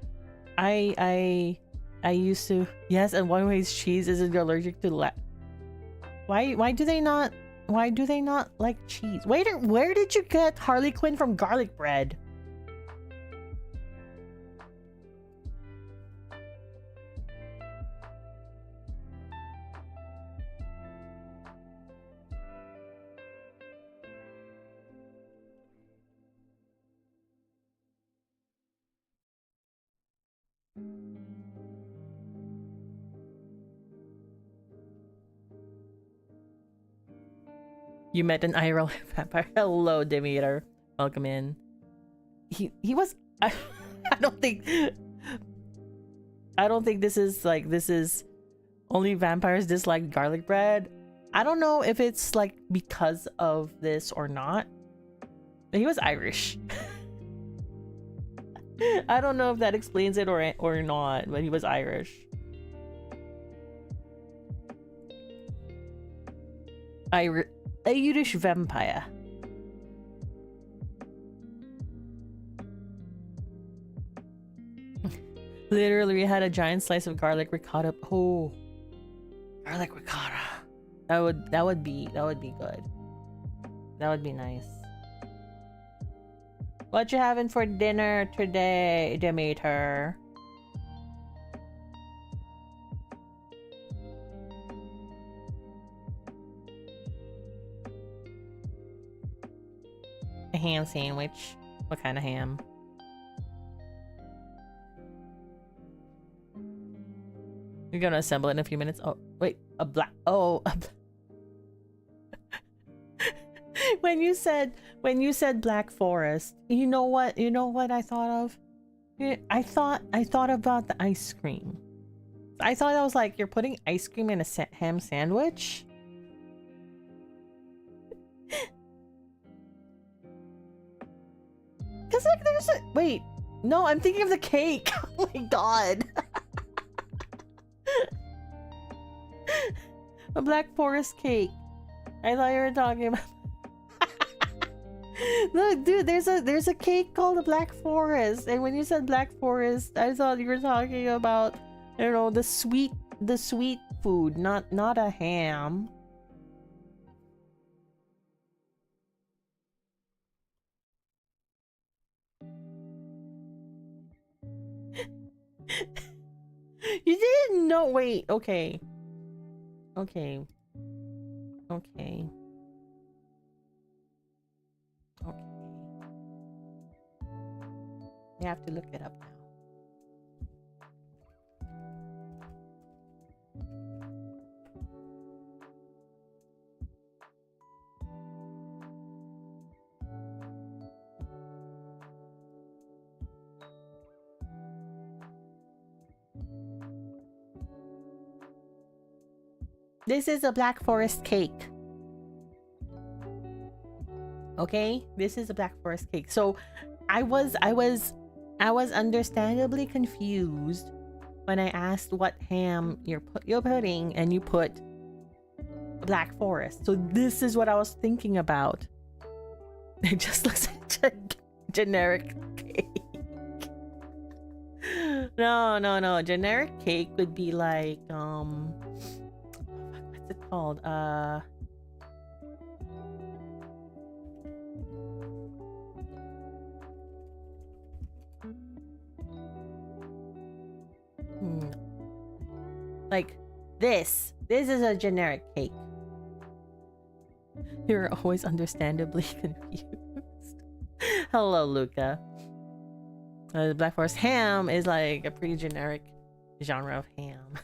I used to, yes, and one way cheese isn't allergic to why do they not like cheese? Wait, where did you get Harley Quinn from garlic bread? You met an IRL vampire. Hello, Demeter. Welcome in. He was. I don't think this is only vampires dislike garlic bread. I don't know if it's like because of this or not. But he was Irish. I don't know if that explains it or not, but he was Irish. Irish vampire. Literally, we had a giant slice of garlic ricotta. Oh, garlic ricotta. That would be good. That would be nice. What you having for dinner today, Demeter? A ham sandwich. What kind of ham? You're gonna assemble it in a few minutes. Oh, wait, a black. Oh, when you said Black Forest, you know what I thought of? I thought about the ice cream. I thought I was like, you're putting ice cream in a ham sandwich. Cause like there's a wait, no, I'm thinking of the cake. Oh my god. A Black Forest cake. I thought you were talking about. Look, dude, there's a cake called the Black Forest, and when you said Black Forest, I thought you were talking about, you know, the sweet food, not a ham. You didn't know. Wait, okay. Okay. Okay. Okay. You have to look it up now. This is a Black Forest cake. Okay, this is a Black Forest cake. So I was understandably confused when I asked what ham you're putting, and you put Black Forest. So this is what I was thinking about. It just looks like a generic cake. No. Generic cake would be like what's it called? Like this. This is a generic cake. You're always understandably confused. Hello, Luca. Black Forest ham is like a pretty generic genre of ham.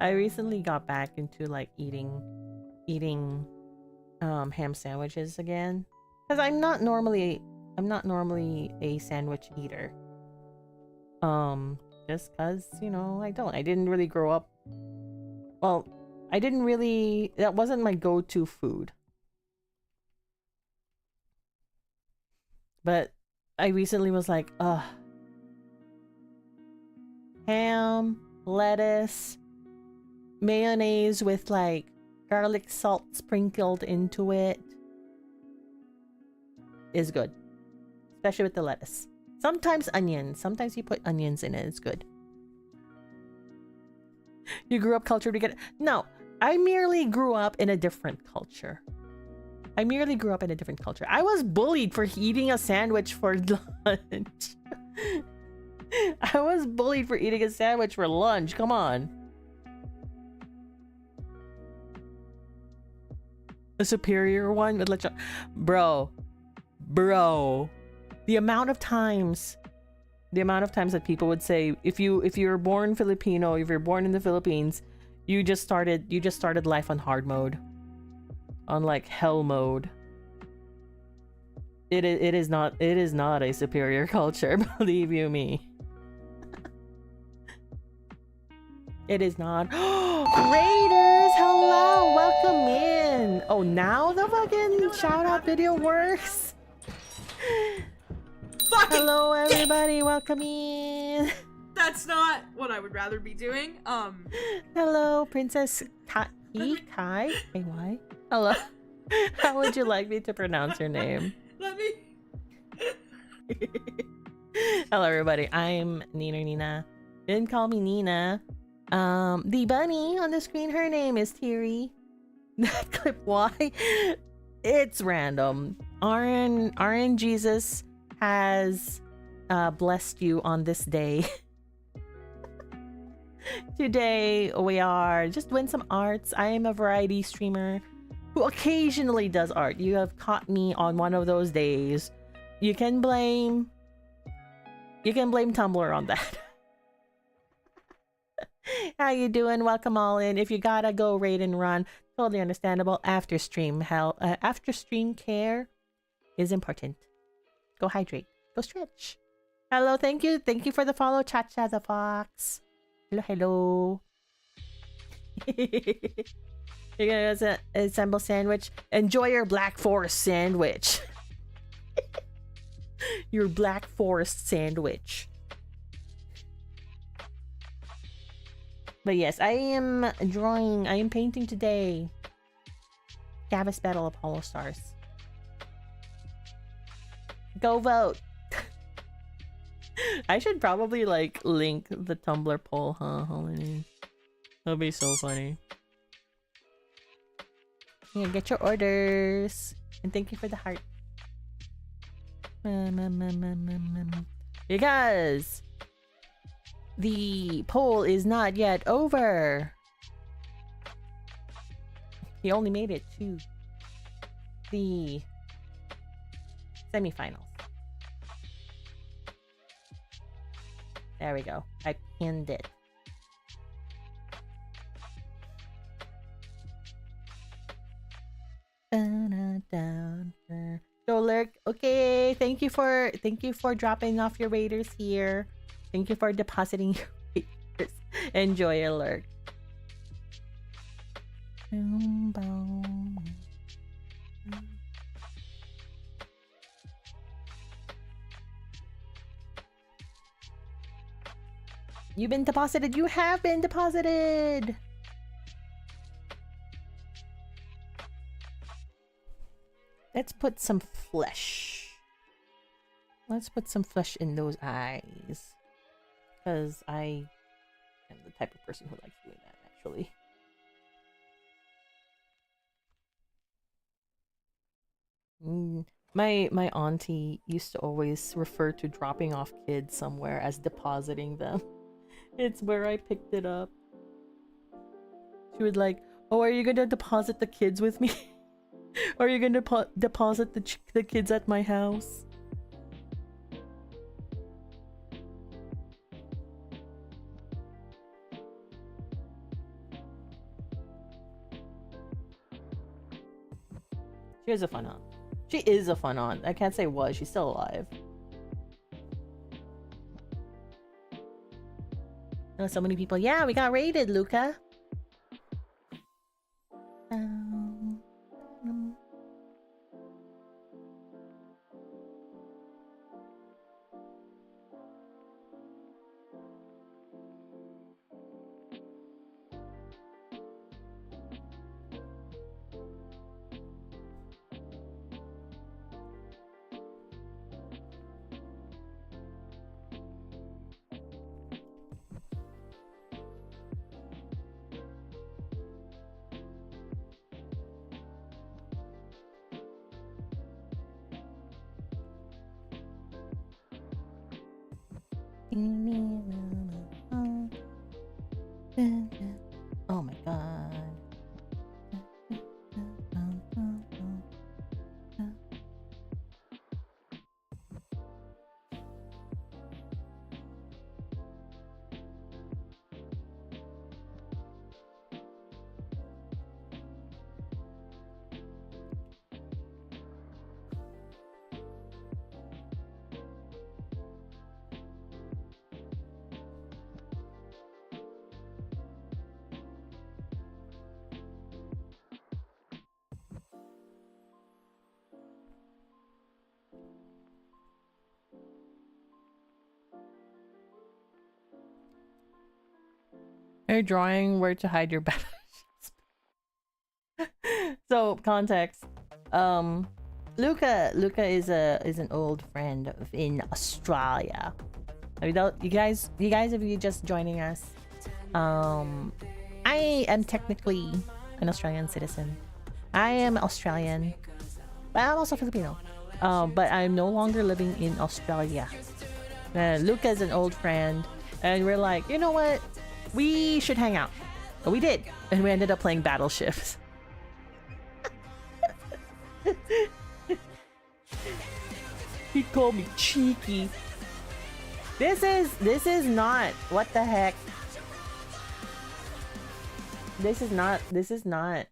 I recently got back into like eating ham sandwiches again, because I'm not normally a sandwich eater. Just cause, you know, I didn't really grow up. Well, that wasn't my go-to food. But I recently was like, ham, lettuce, mayonnaise with like garlic salt sprinkled into it is good. Especially with the lettuce. Sometimes onions. Sometimes you put onions in it. It's good. You grew up cultured together. No, I merely grew up in a different culture. I was bullied for eating a sandwich for lunch. I was bullied for eating a sandwich for lunch. Come on. A superior one with lechon. Bro. The amount of times that people would say, if you're born Filipino, if you're born in the Philippines, you just started life on hard mode, on like hell mode. It is not a superior culture, believe you me. It is not. Raiders, hello, welcome in. Oh, now the fucking shout out video works. Hello everybody, welcome in. That's not what I would rather be doing. Hello, Princess Kai. KY. Hello. How would you like me to pronounce your name? Let me. Hello everybody, I'm Nina. Didn't call me Nina. The bunny on the screen, her name is Thyri. That clip, why? It's random. RN Jesus has blessed you on this day. Today we are just doing some arts. I am a variety streamer who occasionally does art. You have caught me on one of those days. You can blame Tumblr on that. How you doing? Welcome all in. If you gotta go raid and run, totally understandable. After stream care is important. Go hydrate. Go stretch. Hello, thank you for the follow, Cha-Cha the Fox. Hello. You're gonna assemble sandwich. Enjoy your Black Forest sandwich. Your Black Forest sandwich. But yes, I am painting today. Gavus Battle of Hollow Stars. Go vote. I should probably like link the Tumblr poll, huh? That'll be so funny. Yeah, get your orders. And thank you for the heart. Because the poll is not yet over. He only made it to the semifinals. There we go. I pinned it. So Lurk, okay, thank you for dropping off your raiders here. Thank you for depositing your raiders. Enjoy your Lurk. You've been deposited. You have been deposited. Let's put some flesh. Let's put some flesh in those eyes. Because I am the type of person who likes doing that, actually. My auntie used to always refer to dropping off kids somewhere as depositing them. It's where I picked it up. She would like, oh, are you gonna deposit the kids with me? Or are you gonna deposit the kids at my house? She is a fun aunt. She is a fun aunt. I can't say was. She's still alive. Oh, so many people. Yeah, we got raided, Luca. Oh my god. Are you drawing where to hide your battleships? So context. Luca is an old friend in Australia. You guys, if you're just joining us, I am technically an Australian citizen. I am Australian, but I'm also Filipino. But I'm no longer living in Australia. Luca is an old friend, and we're like, you know what? We should hang out. But we did, and we ended up playing battleships. He called me cheeky. This is not, what the heck? This is not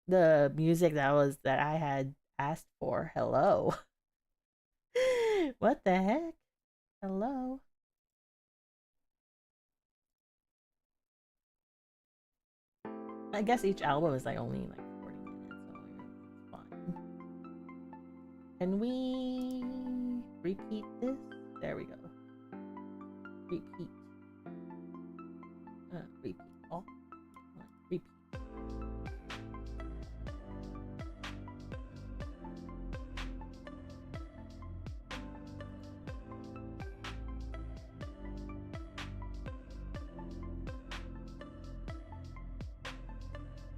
the music that I had asked for. Hello. What the heck? Hello. I guess each album is like only like 40 minutes, so it's fine. Can we repeat this? There we go. Repeat. Repeat. Oh, repeat.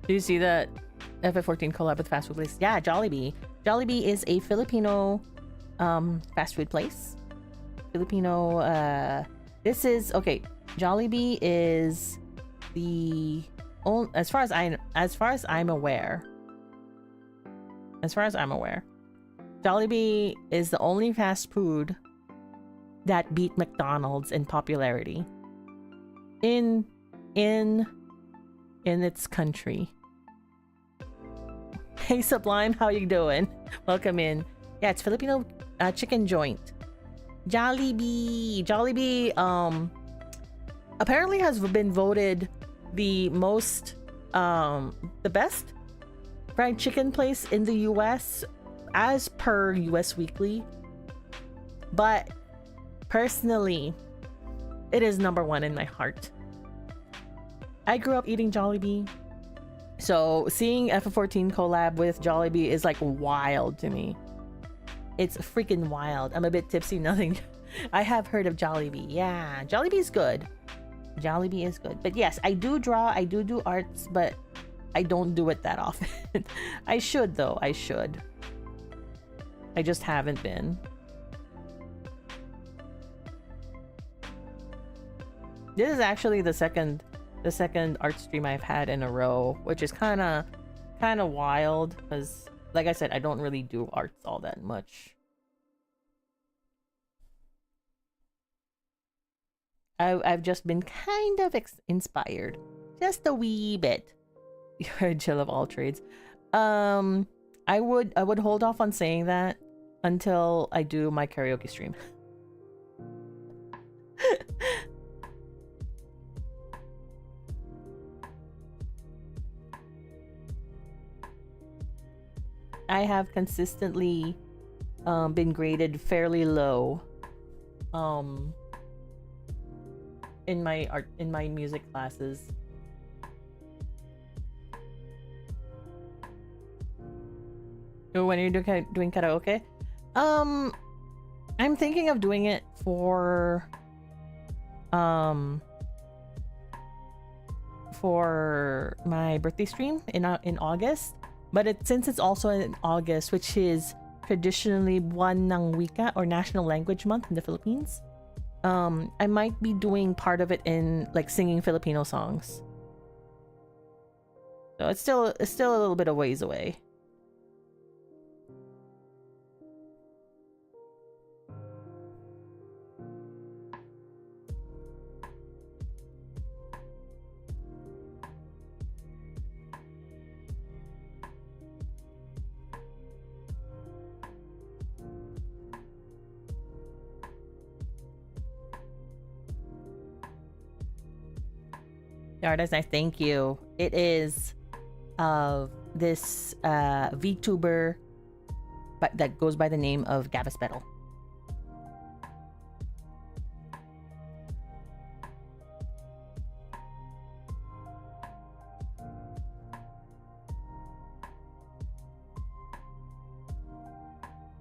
Do you see that FF14 collab with fast food place? Yeah, Jollibee. Jollibee is a Filipino fast food place. Filipino this is okay. Jollibee is the only, as far as I'm aware, as far as I'm aware. Jollibee is the only fast food that beat McDonald's in popularity in its country. Hey Sublime, how you doing? Welcome in. Yeah, it's Filipino chicken joint. Jollibee apparently has been voted the best fried chicken place in the US as per US Weekly. But personally, it is number one in my heart. I grew up eating Jollibee, so seeing F14 collab with Jollibee is like wild to me. It's freaking wild. I'm a bit tipsy, nothing. I have heard of Jollibee. Yeah, Jollibee is good. Jollibee is good. But yes, I do draw, I do arts, but I don't do it that often. I should though, I should. I just haven't been. This is actually the second art stream I've had in a row, which is kind of wild because, like I said, I don't really do arts all that much. I've just been kind of inspired, just a wee bit. You're a Jill of all trades. I would hold off on saying that until I do my karaoke stream. I have consistently been graded fairly low in my music classes. When you're doing karaoke, I'm thinking of doing it for my birthday stream in August. But since it's also in August, which is traditionally Buwan ng Wika or National Language Month in the Philippines, I might be doing part of it in like singing Filipino songs. So it's still a little bit of ways away. Yeah, that's nice. Thank you. It is this VTuber but that goes by the name of Gavis Battle.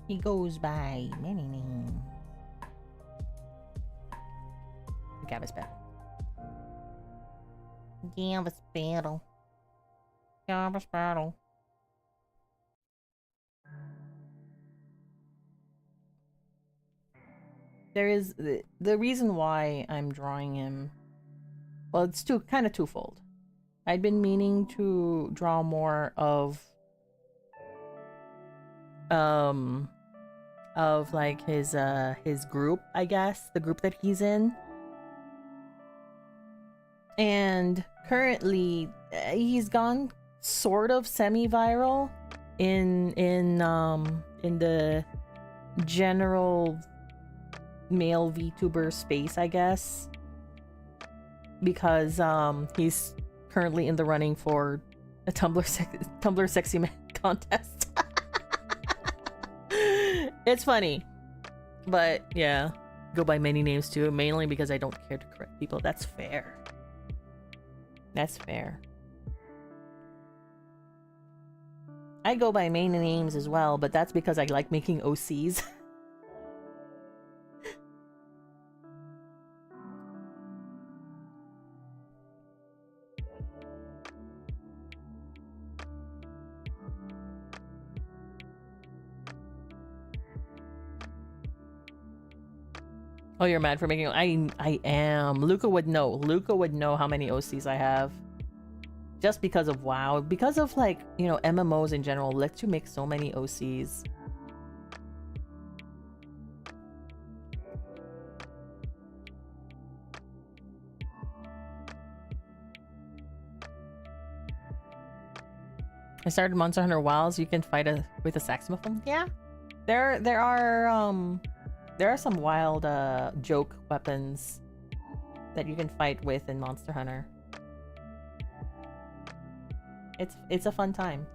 He goes by many names. Gavis Battle. Gavis Battle. Gavis Battle. There is the reason why I'm drawing him. Well, it's kind of twofold. I'd been meaning to draw more of like his group, I guess, the group that he's in. And currently he's gone sort of semi-viral in the general male VTuber space, I guess, because he's currently in the running for a Tumblr Sexy Man contest. It's funny, but yeah, go by many names too, mainly because I don't care to correct people. That's fair. That's fair. I go by many names as well, but that's because I like making OCs. Oh, you're mad for making... I am. Luca would know. Luca would know how many OCs I have. just because of WoW, because of like, you know, MMOs in general lets you make so many OCs. I started Monster Hunter WoW, so you can fight with a saxophone. Yeah, there are some wild joke weapons that you can fight with in Monster Hunter. It's a fun time.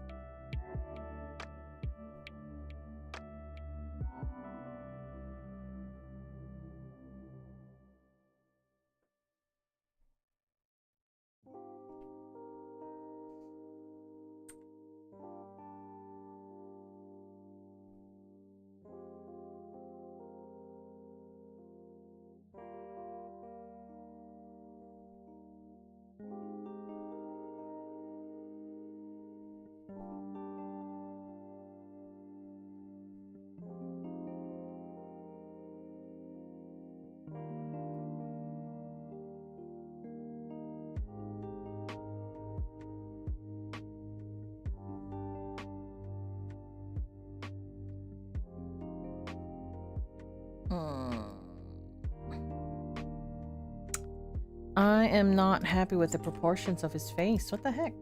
I am not happy with the proportions of his face. What the heck?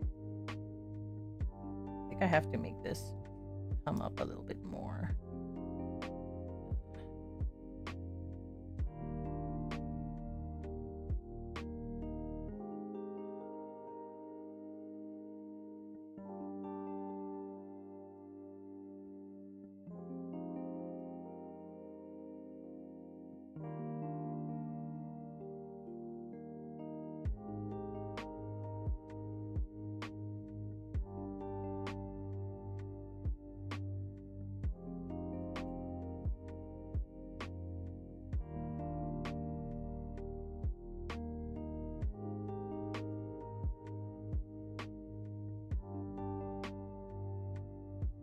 I think I have to make this come up a little bit more.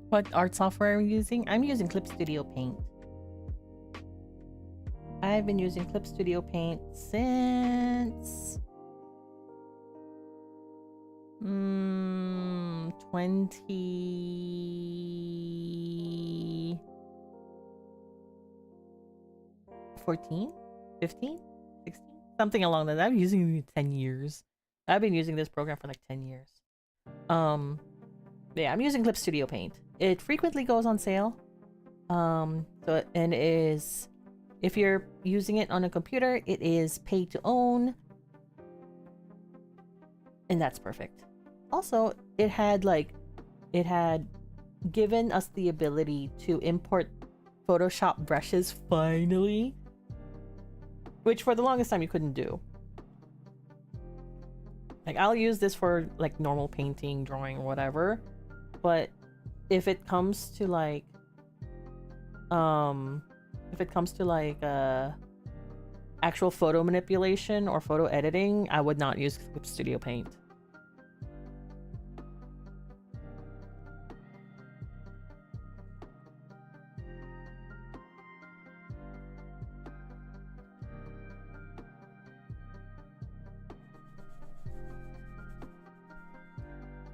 What art software are you using? I'm using Clip Studio Paint. I've been using Clip Studio Paint since 2014, 15, 16, something along that. I've been using it 10 years. I've been using this program for like 10 years. Yeah, I'm using Clip Studio Paint. It frequently goes on sale. So and it is, if you're using it on a computer, it is pay to own. And that's perfect. Also, it had given us the ability to import Photoshop brushes finally, which for the longest time you couldn't do. Like, I'll use this for like normal painting, drawing, or whatever, but if it comes to like actual photo manipulation or photo editing, I would not use Clip Studio Paint.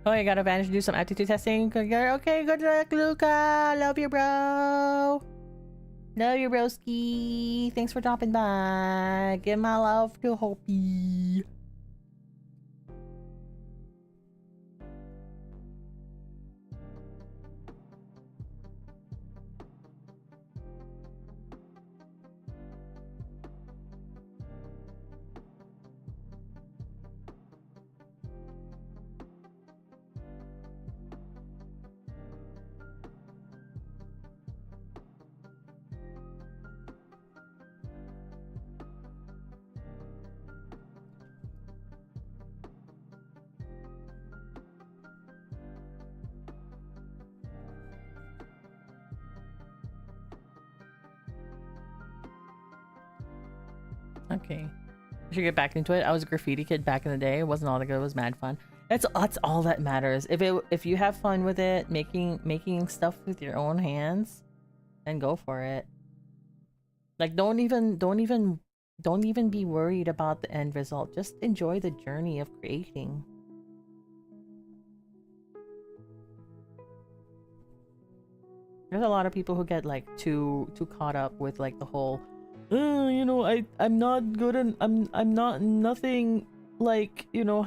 Oh, you got advantage to do some aptitude testing. Okay, good luck, Luca. Love you, bro. Love you, broski. Thanks for dropping by. Give my love to Hopi. Okay. I should get back into it. I was a graffiti kid back in the day. It wasn't all that good. It was mad fun. That's all that matters. If you have fun with it, making stuff with your own hands, then go for it. Like, don't even be worried about the end result. Just enjoy the journey of creating. There's a lot of people who get like too caught up with like the whole, you know, I'm not good and I'm not nothing like, you know,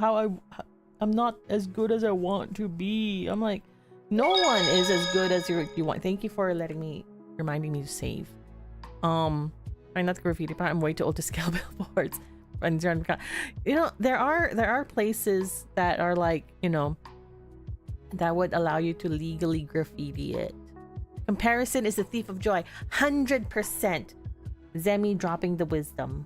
I'm not as good as I want to be. I'm like, no one is as good as you want. Thank you for reminding me to save. I'm not graffiti, but I'm way too old to scale billboards. You know, there are places that are like, you know, that would allow you to legally graffiti it. Comparison is the thief of joy. 100%. Zemi dropping the wisdom.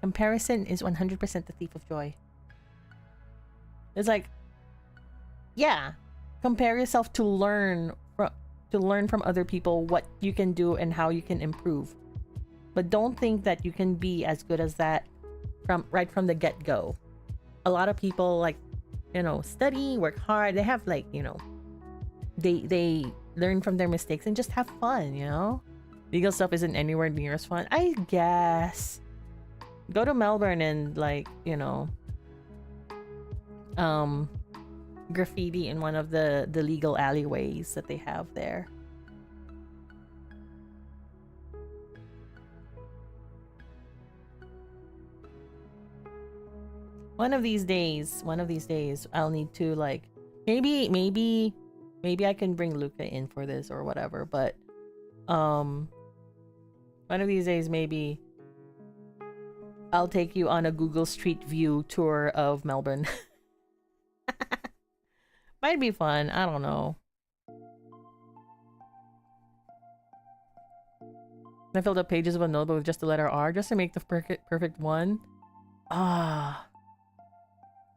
Comparison is 100% the thief of joy. It's like, yeah, compare yourself to learn from other people what you can do and how you can improve. But don't think that you can be as good as that right from the get-go. A lot of people, like, you know, study, work hard. They have like, you know, they learn from their mistakes and just have fun, you know? Legal stuff isn't anywhere near as fun, I guess. Go to Melbourne and, like, you know, graffiti in one of the legal alleyways that they have there. One of these days, I'll need to, like, maybe I can bring Luca in for this or whatever, but one of these days maybe I'll take you on a Google Street View tour of Melbourne. Might be fun, I don't know. I filled up pages of a notebook with just the letter R just to make the perfect one. Ah.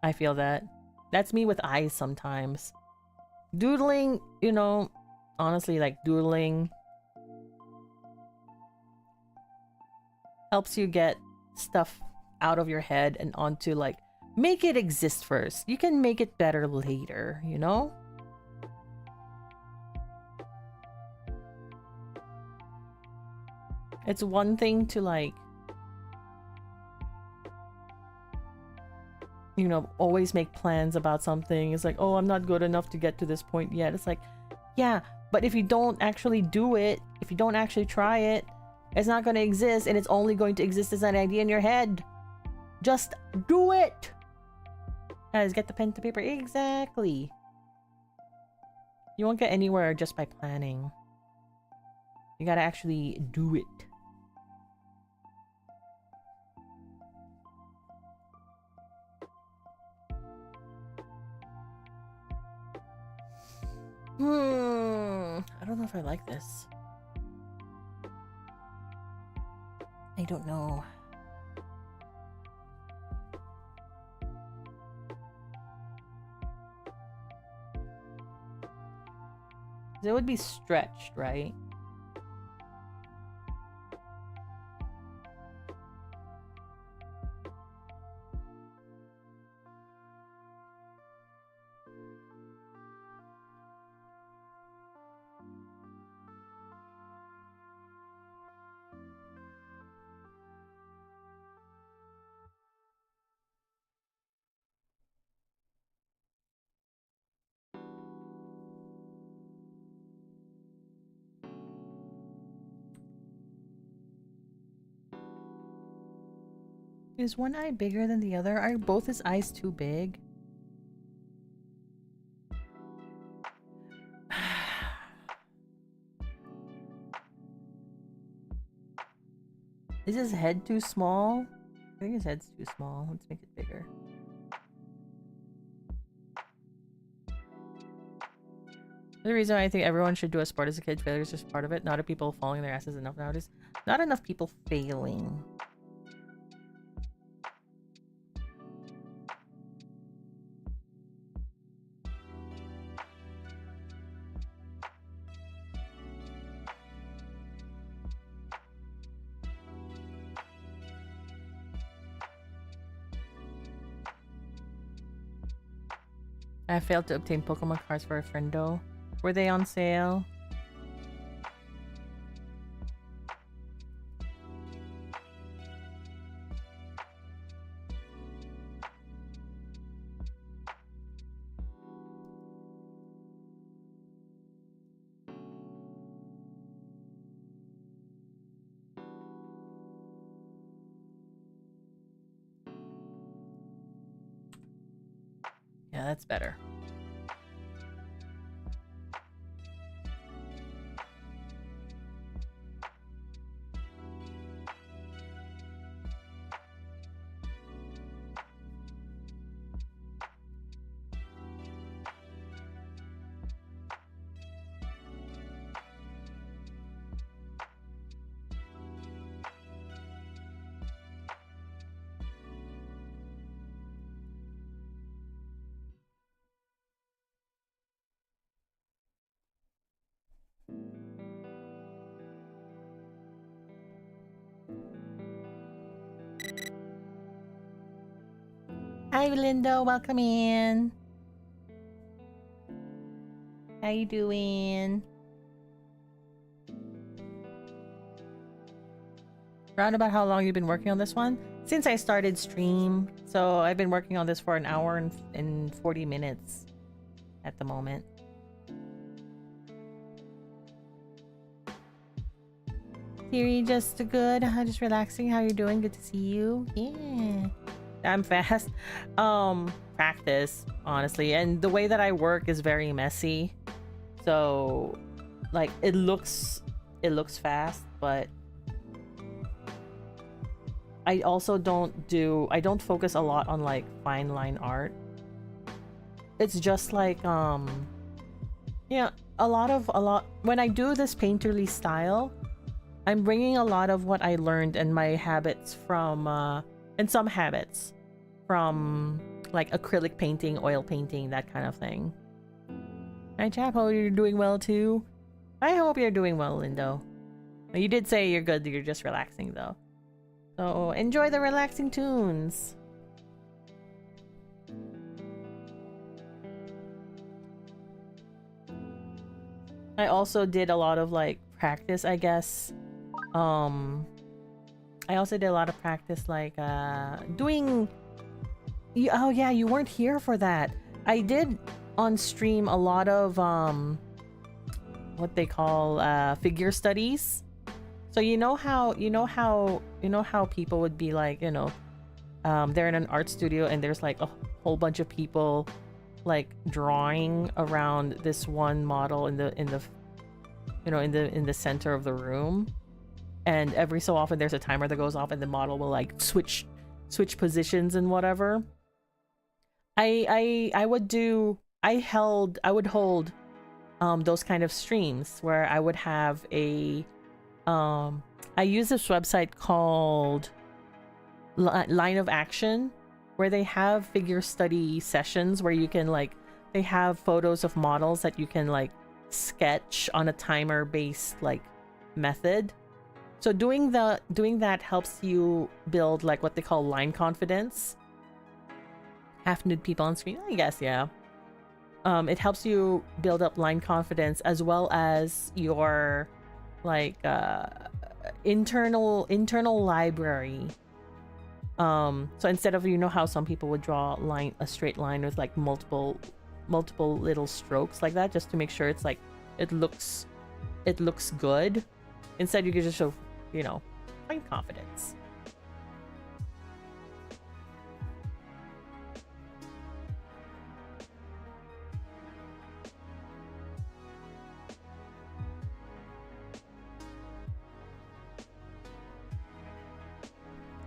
I feel that. That's me with eyes sometimes. Doodling, you know, honestly, like, doodling helps you get stuff out of your head and onto, like, make it exist first. You can make it better later, you know? It's one thing to, like, you know, always make plans about something. It's like, oh, I'm not good enough to get to this point yet. It's like, yeah, but if you don't actually do it, if you don't actually try it, it's not going to exist, and it's only going to exist as an idea in your head. Just do it! Guys, get the pen to paper. Exactly. You won't get anywhere just by planning. You gotta actually do it. I don't know if I like this. I don't know. It would be stretched, right? Is one eye bigger than the other? Are both his eyes too big? Is his head too small? I think his head's too small. Let's make it bigger. The reason I think everyone should do a sport as a kid, failure is just part of it. Not enough people falling their asses enough nowadays. Not enough people failing. I failed to obtain Pokemon cards for a friendo. Were they on sale? Yeah, that's better. Hi, Linda. Welcome in. How you doing? Around about how long you've been working on this one? Since I started stream. So I've been working on this for an hour and 40 minutes at the moment. Thyri, just good. Just relaxing. How you doing? Good to see you. Yeah. I'm fast. Practice, honestly. And the way that I work is very messy. So like it looks fast, but I also don't focus a lot on like fine line art. It's just like yeah, a lot when I do this painterly style, I'm bringing a lot of what I learned and my habits from and some habits from like acrylic painting, oil painting, that kind of thing. Hi chap, hope you're doing well too. I hope you're doing well, Lindo. You did say you're good, you're just relaxing though. So enjoy the relaxing tunes. I also did a lot of like practice, I guess. I also did a lot of practice like doing oh yeah, you weren't here for that. I did on stream a lot of what they call figure studies. So you know how people would be like, you know, they're in an art studio and there's like a whole bunch of people like drawing around this one model in the you know, in the center of the room, and every so often there's a timer that goes off and the model will like switch positions and whatever. I would hold those kind of streams where I would have a I use this website called Line of Action, where they have figure study sessions where you can like, they have photos of models that you can like sketch on a timer based like method. So doing that helps you build like what they call line confidence. Half nude people on screen, I guess, yeah. It helps you build up line confidence as well as your like internal library. So instead of, you know how some people would draw a straight line with like multiple little strokes like that, just to make sure it's like it looks good. Instead you can just show, you know, line confidence.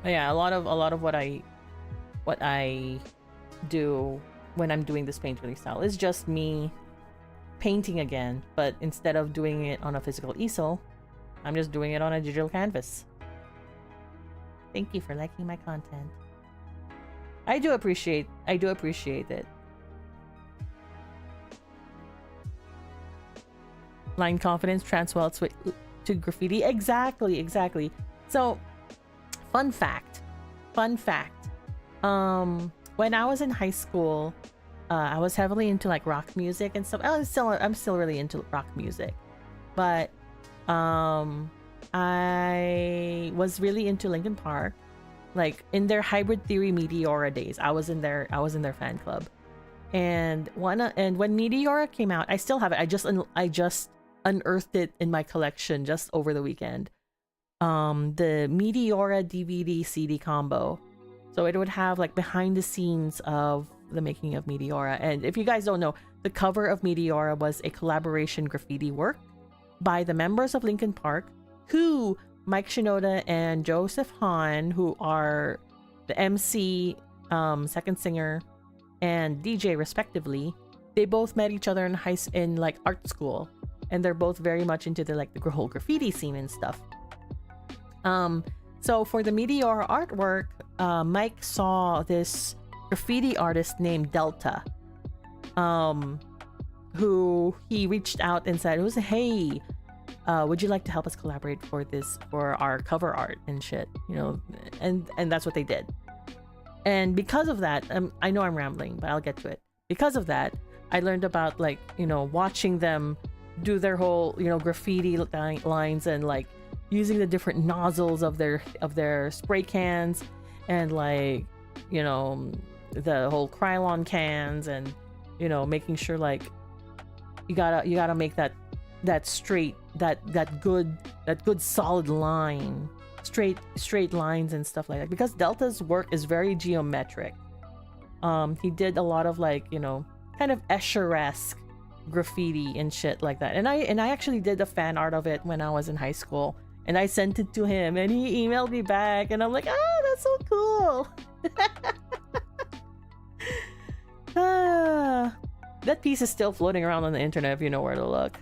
But yeah, a lot of what I do when I'm doing this painterly style is just me painting again, but instead of doing it on a physical easel, I'm just doing it on a digital canvas. Thank you for liking my content. I do appreciate it. Line confidence transwell to graffiti. Exactly. So fun fact. When I was in high school, I was heavily into like rock music and stuff. I'm still really into rock music, but I was really into Linkin Park, like in their Hybrid Theory Meteora days. I was in their fan club, and when Meteora came out, I still have it. I just unearthed it in my collection just over the weekend. The Meteora DVD CD combo. So it would have like behind the scenes of the making of Meteora. And if you guys don't know, the cover of Meteora was a collaboration graffiti work by the members of Linkin Park, who Mike Shinoda and Joseph Hahn, who are the MC, second singer, and DJ respectively. They both met each other in like art school, and they're both very much into the whole graffiti scene and stuff. So for the Meteor artwork, Mike saw this graffiti artist named Delta, who he reached out and said, "Hey, would you like to help us collaborate for our cover art and shit?" You know, and that's what they did. And because of that, I know I'm rambling, but I'll get to it. Because of that, I learned about watching them do their whole graffiti lines and like using the different nozzles of their spray cans and the whole Krylon cans and making sure like you gotta make that straight that good solid line, straight lines and stuff like that, because Delta's work is very geometric. He did a lot of kind of Escher-esque graffiti and shit like that, and I actually did a fan art of it when I was in high school, and I sent it to him and he emailed me back, and I'm like, that's so cool. That piece is still floating around on the internet if you know where to look.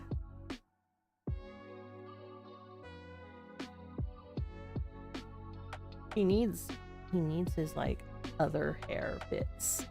He needs his other hair bits.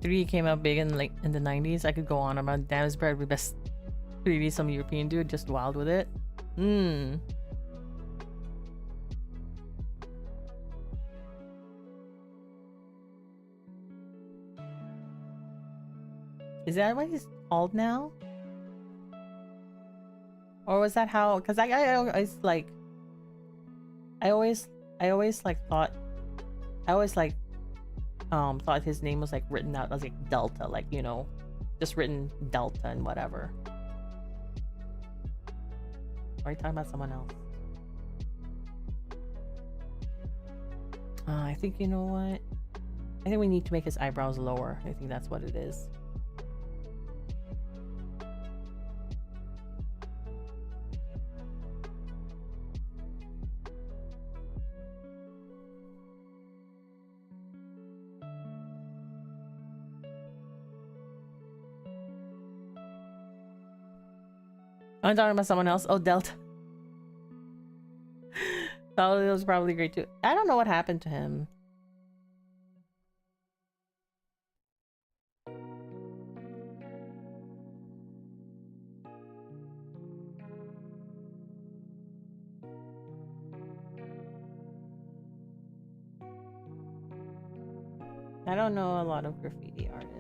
Thyri came out big in the 90s. I could go on about Dam's Bread with best 3D, some European dude just wild with it. Is that what he's called now? Or was that how? Because I always thought his name was written out as Delta, just written Delta and whatever. Or are you talking about someone else? I think, you know what? I think we need to make his eyebrows lower. I think that's what it is. I'm talking about someone else. Oh, Delta. That was probably great too. I don't know what happened to him. I don't know a lot of graffiti artists.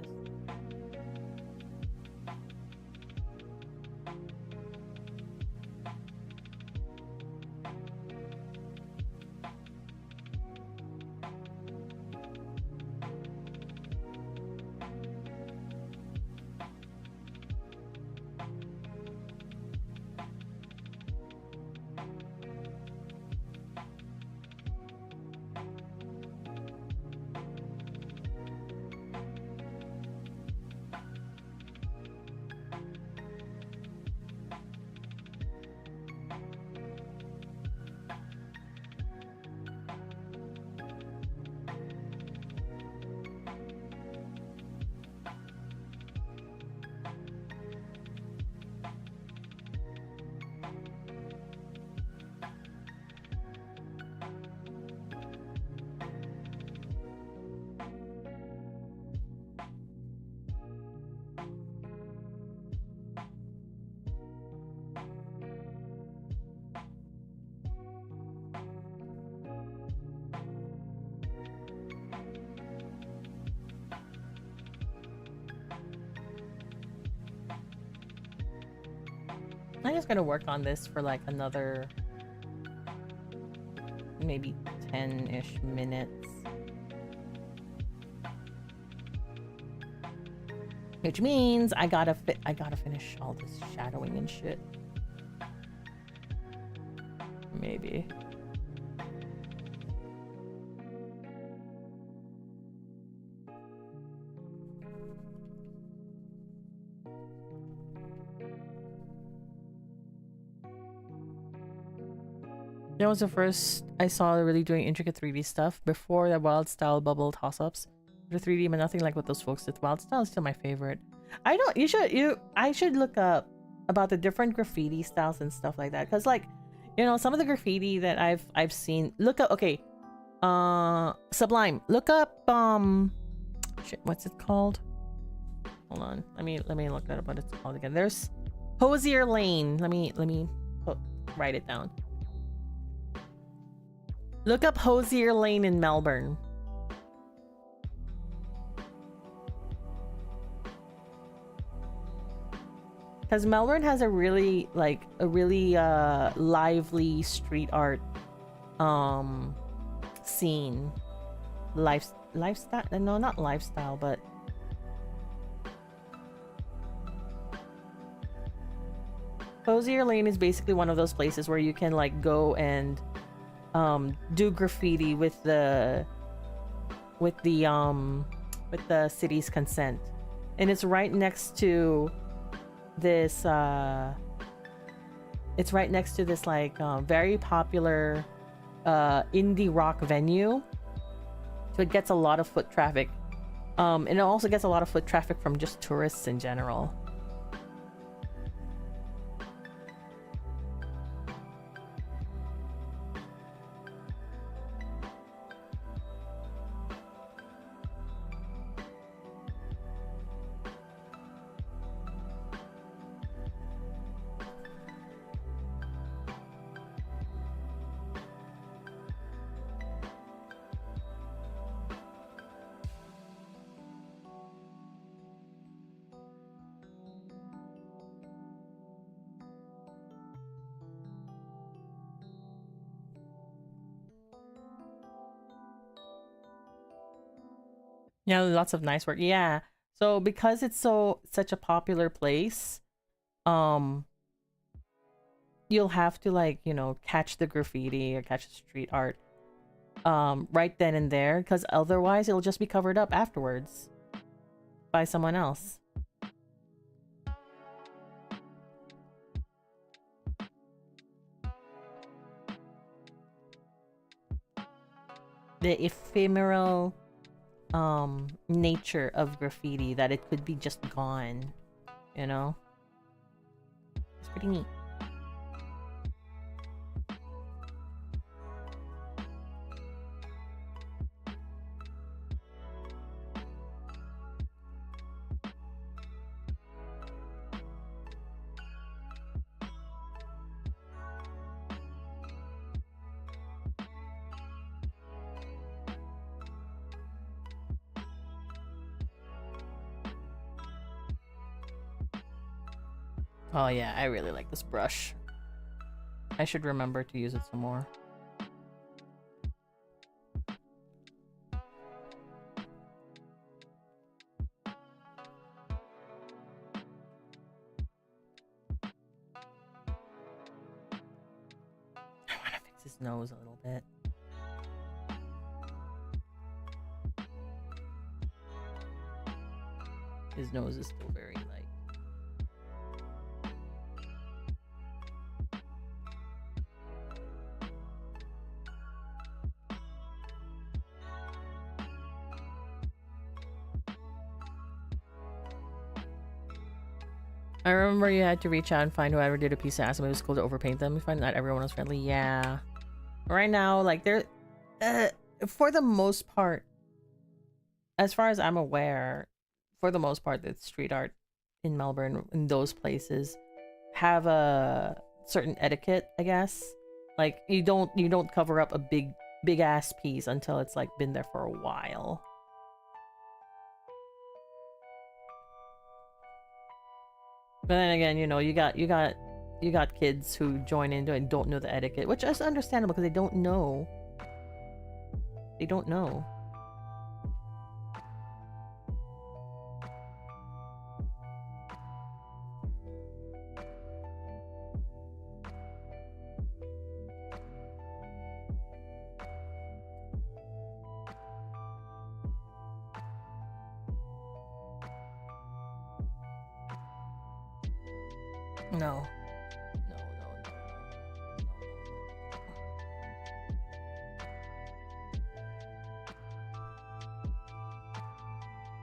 I'm just gonna work on this for like another maybe 10-ish minutes. Which means I gotta finish all this shadowing and shit. Maybe. That was the first I saw really doing intricate 3D stuff before the wild style bubble toss-ups. The 3D, but nothing like what those folks did. Wild style is still my favorite. I should look up about the different graffiti styles and stuff like that. Cause like, you know, some of the graffiti that I've seen. Look up, okay. Sublime. Look up shit, what's it called? Hold on. Let me look that up what it's called again. There's Hosier Lane. Let me write it down. Look up Hosier Lane in Melbourne. Because Melbourne has a really lively street art scene. Lifestyle? No, not lifestyle, but Hosier Lane is basically one of those places where you can like go and do graffiti with the city's consent, and it's right next to this like very popular indie rock venue, so it gets a lot of foot traffic, and it also gets a lot of foot traffic from just tourists in general. Yeah, lots of nice work. Yeah. So because it's such a popular place, you'll have to like, you know, catch the graffiti or catch the street art right then and there, because otherwise it'll just be covered up afterwards by someone else. The ephemeral nature of graffiti, that it could be just gone, you know? It's pretty neat. Oh yeah, I really like this brush. I should remember to use it some more. I want to fix his nose a little bit. His nose is still very light. I remember you had to reach out and find whoever did a piece of ass, and it was cool to overpaint them. You find that everyone was friendly. Yeah. Right now, like they're for the most part, as far as I'm aware, for the most part, the street art in Melbourne, in those places, have a certain etiquette, I guess. Like you don't cover up a big ass piece until it's like been there for a while. But then again, you know, you got you got kids who join into it and don't know the etiquette, which is understandable because they don't know. They don't know. No. No, no,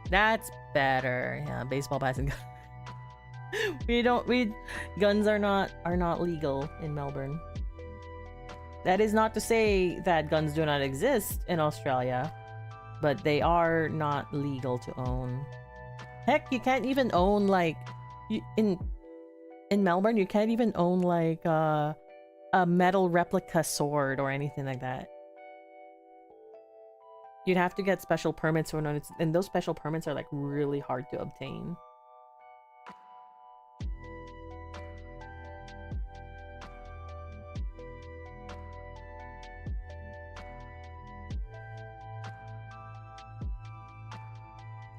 that's better. Yeah, baseball bats and guns are not legal in Melbourne. That is not to say that guns do not exist in Australia, but they are not legal to own. Heck, you can't even own like in Melbourne, you can't even own like a metal replica sword or anything like that. You'd have to get special permits for it, and those special permits are like really hard to obtain.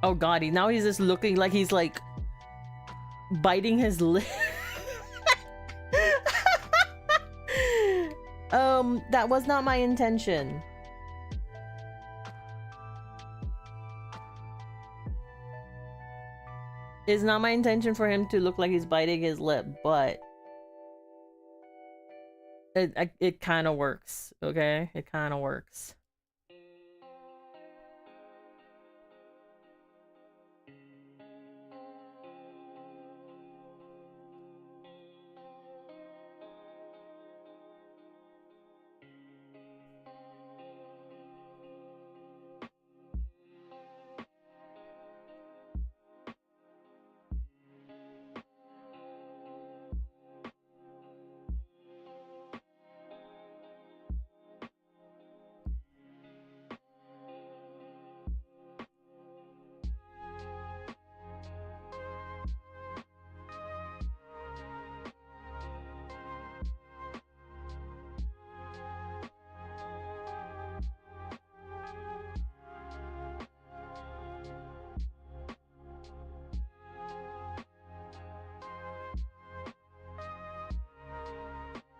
Oh god, now he's just looking like he's like biting his lip. That was not my intention. It's not my intention for him to look like he's biting his lip, but it kind of works, okay? It kind of works.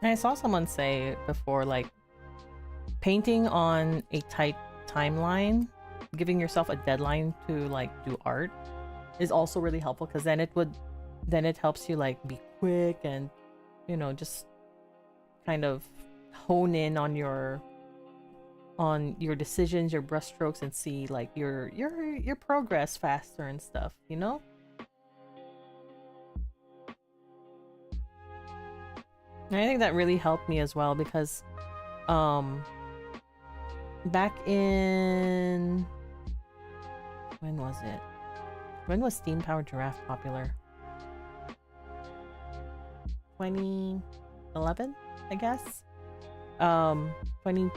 I saw someone say before, like, painting on a tight timeline, giving yourself a deadline to like do art is also really helpful, because then it helps you like be quick and, you know, just kind of hone in on your decisions, your brushstrokes, and see like your progress faster and stuff, you know? And I think that really helped me as well, because back in, when was it? When was Steam Powered Giraffe popular? 2011, I guess. 20,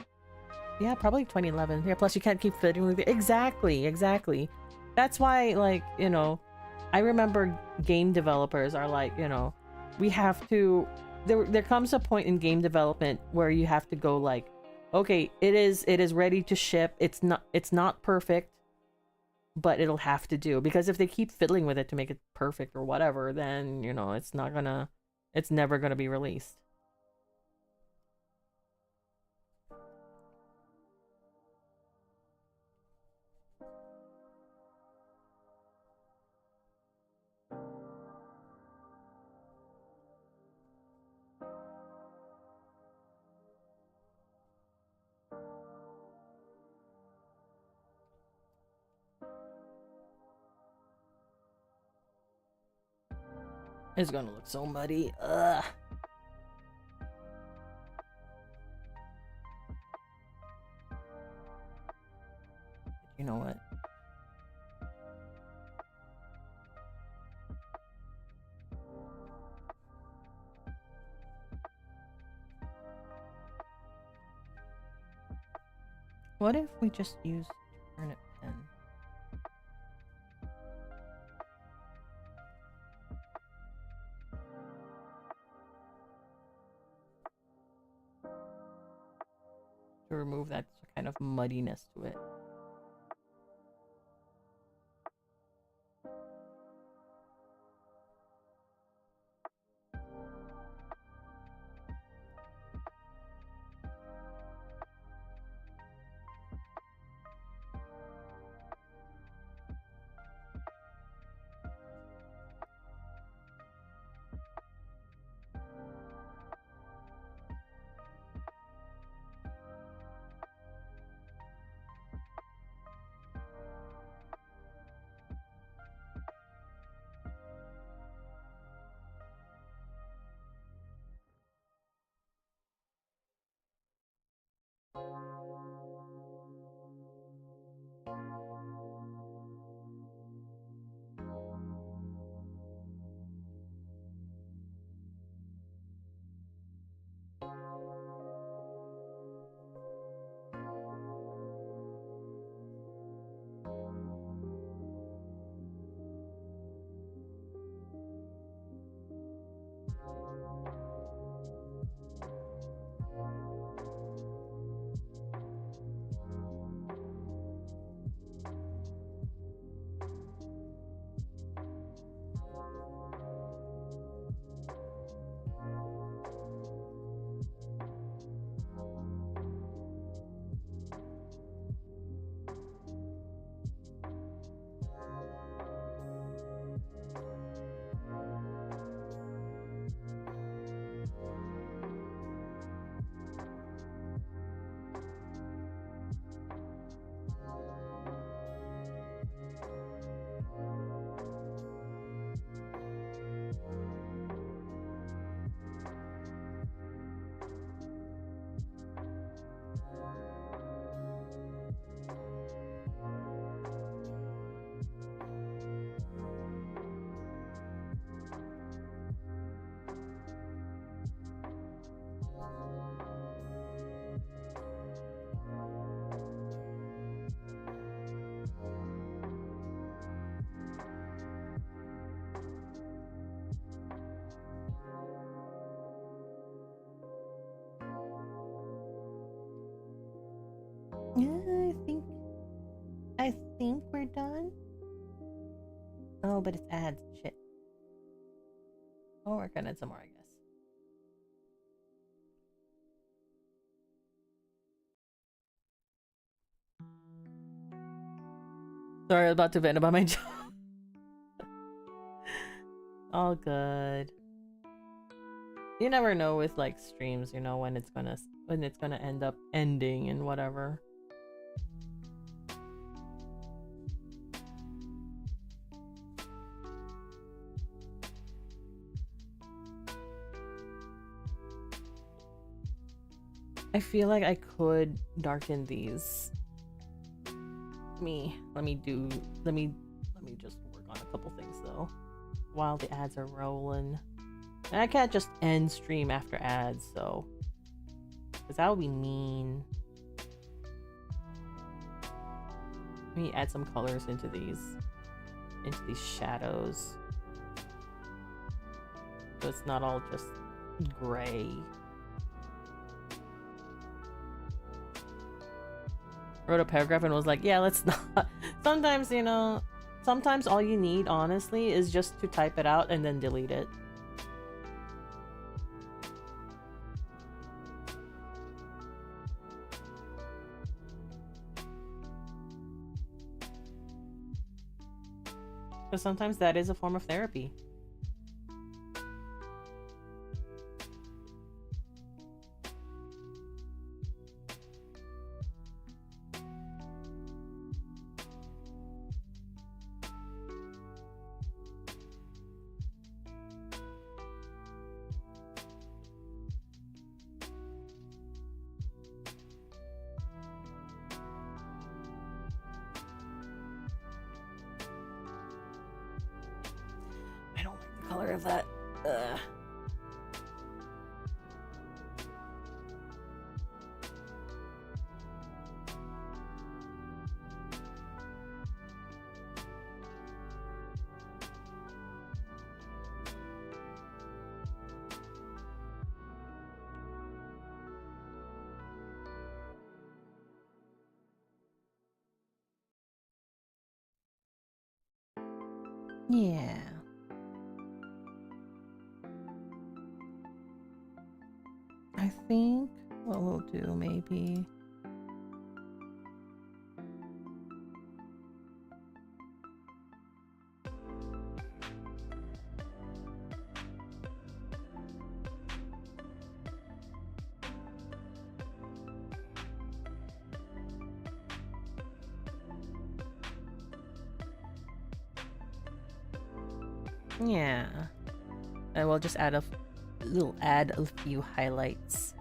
yeah, probably 2011. Yeah, plus you can't keep fitting with it. Exactly. That's why, like, you know, I remember game developers are like, you know, we have to, there comes a point in game development where you have to go like, okay, it is ready to ship. It's not perfect, but it'll have to do, because if they keep fiddling with it to make it perfect or whatever, then, you know, it's never gonna be released. It's gonna look so muddy. Ugh. You know what? What if we just use turnip pen? to remove that kind of muddiness to it. Yeah, I think we're done. Oh, but it's ads. Shit. I'll work on it some more, I guess. Sorry, I was about to vent about my job. All good. You never know with like streams, you know, when it's gonna end up ending and whatever. I feel like I could darken these. Let me just work on a couple things though while the ads are rolling. And I can't just end stream after ads, so because that would be mean. Let me add some colors into these shadows, so it's not all just gray. Wrote a paragraph and was like, yeah, let's not. Sometimes, you know, sometimes all you need, honestly, is just to type it out and then delete it. Because sometimes that is a form of therapy. Color of that. Yeah. I think what we'll do maybe. Yeah. And we'll just add a few highlights.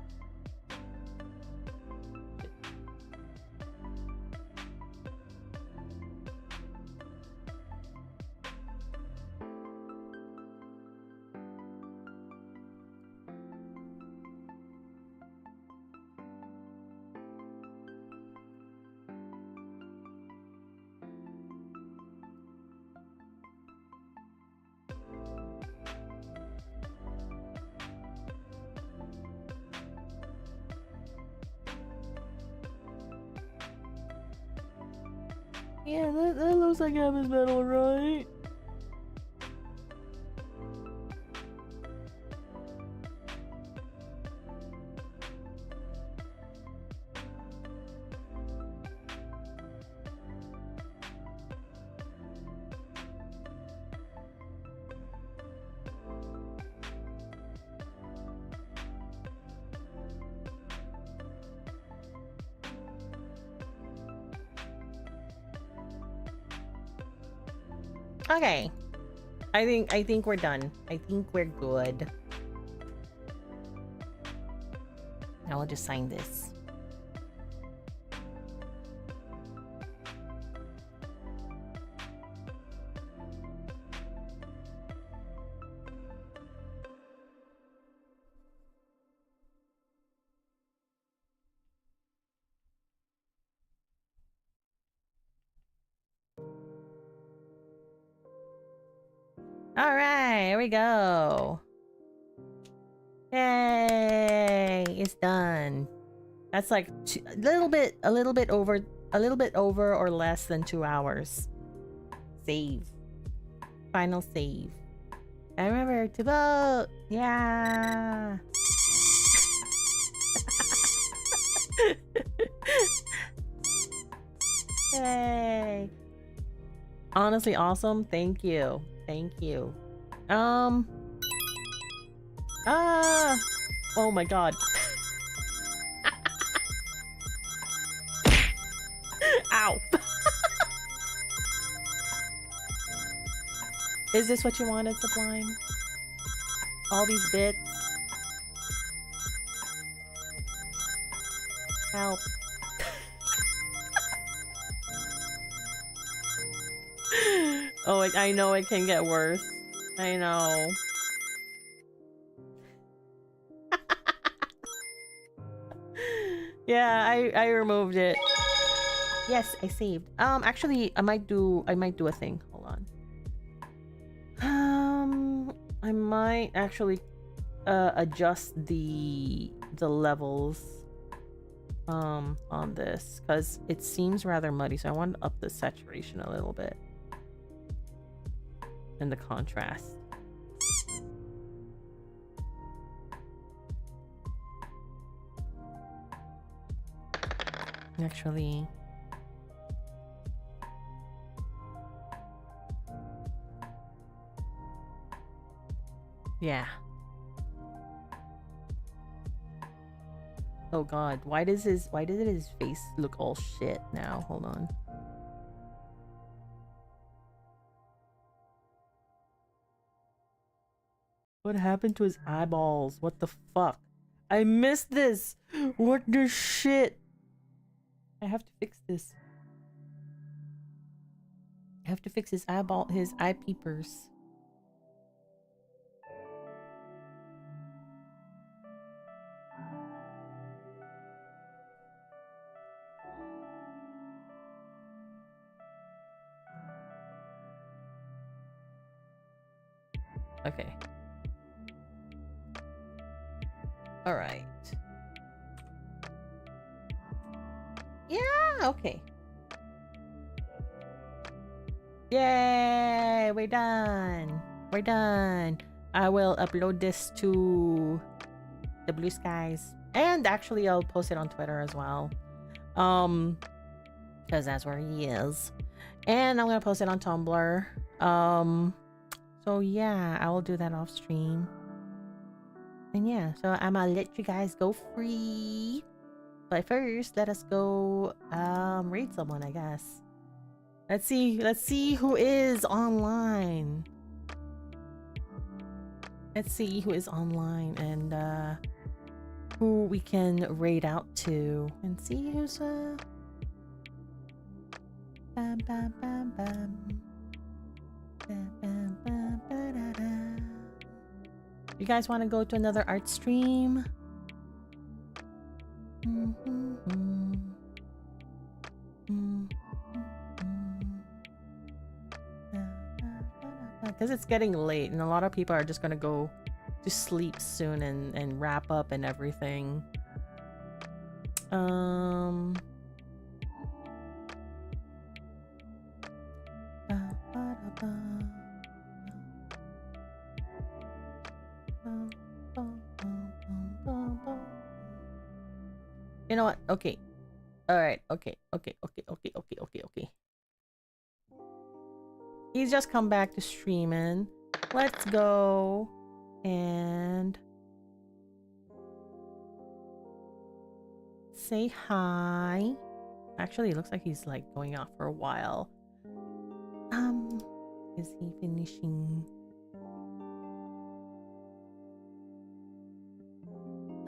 Yeah, that looks like Abby's metal, right? Okay. I think we're done. I think we're good. Now I'll just sign this. All right, here we go. Yay! It's done. That's like a little bit over or less than 2 hours. Save. Final save. And remember to vote. Yeah. Yay. Honestly awesome. Thank you. Thank you. Oh my god. Ow. Is this what you wanted, Sublime? All these bits? Help. Oh, I know it can get worse. I know. Yeah, I removed it. Yes, I saved. Actually, I might do a thing. Hold on. I might actually adjust the levels on this because it seems rather muddy, so I want to up the saturation a little bit and the contrast. Actually, yeah. Oh god, why does his face look all shit now? Hold on. What happened to his eyeballs? What the fuck? I missed this. What the shit? I have to fix this. I have to fix his eye peepers. Okay. All right. Yeah, okay. Yay! Okay, we're done. We're done. I will upload this to the Blue Skies, and actually I'll post it on Twitter as well, because that's where he is, and I'm gonna post it on Tumblr. So yeah, I will do that off stream. And yeah, so I'm gonna let you guys go free, but first let us go raid someone, I guess. Let's see who is online. Let's see who is online and who we can raid out to, and see who's bam, bam, bam, bam. Bam, bam, bam, ba-da-da. You guys want to go to another art stream? Because it's getting late and a lot of people are just gonna go to sleep soon and wrap up and everything. You know what? Okay. All right. Okay. He's just come back to streaming. Let's go and say hi. Actually, it looks like he's like going out for a while. Is he finishing?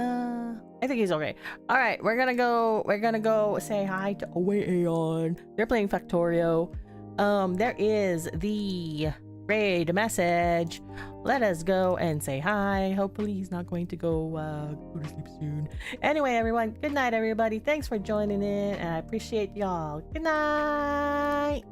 I think he's okay. All right, we're gonna go say hi to Aeon. They're playing Factorio. There is the raid message. Let us go and say hi. Hopefully he's not going to go to sleep soon. Anyway, everyone, good night, everybody. Thanks for joining in, and I appreciate y'all. Good night.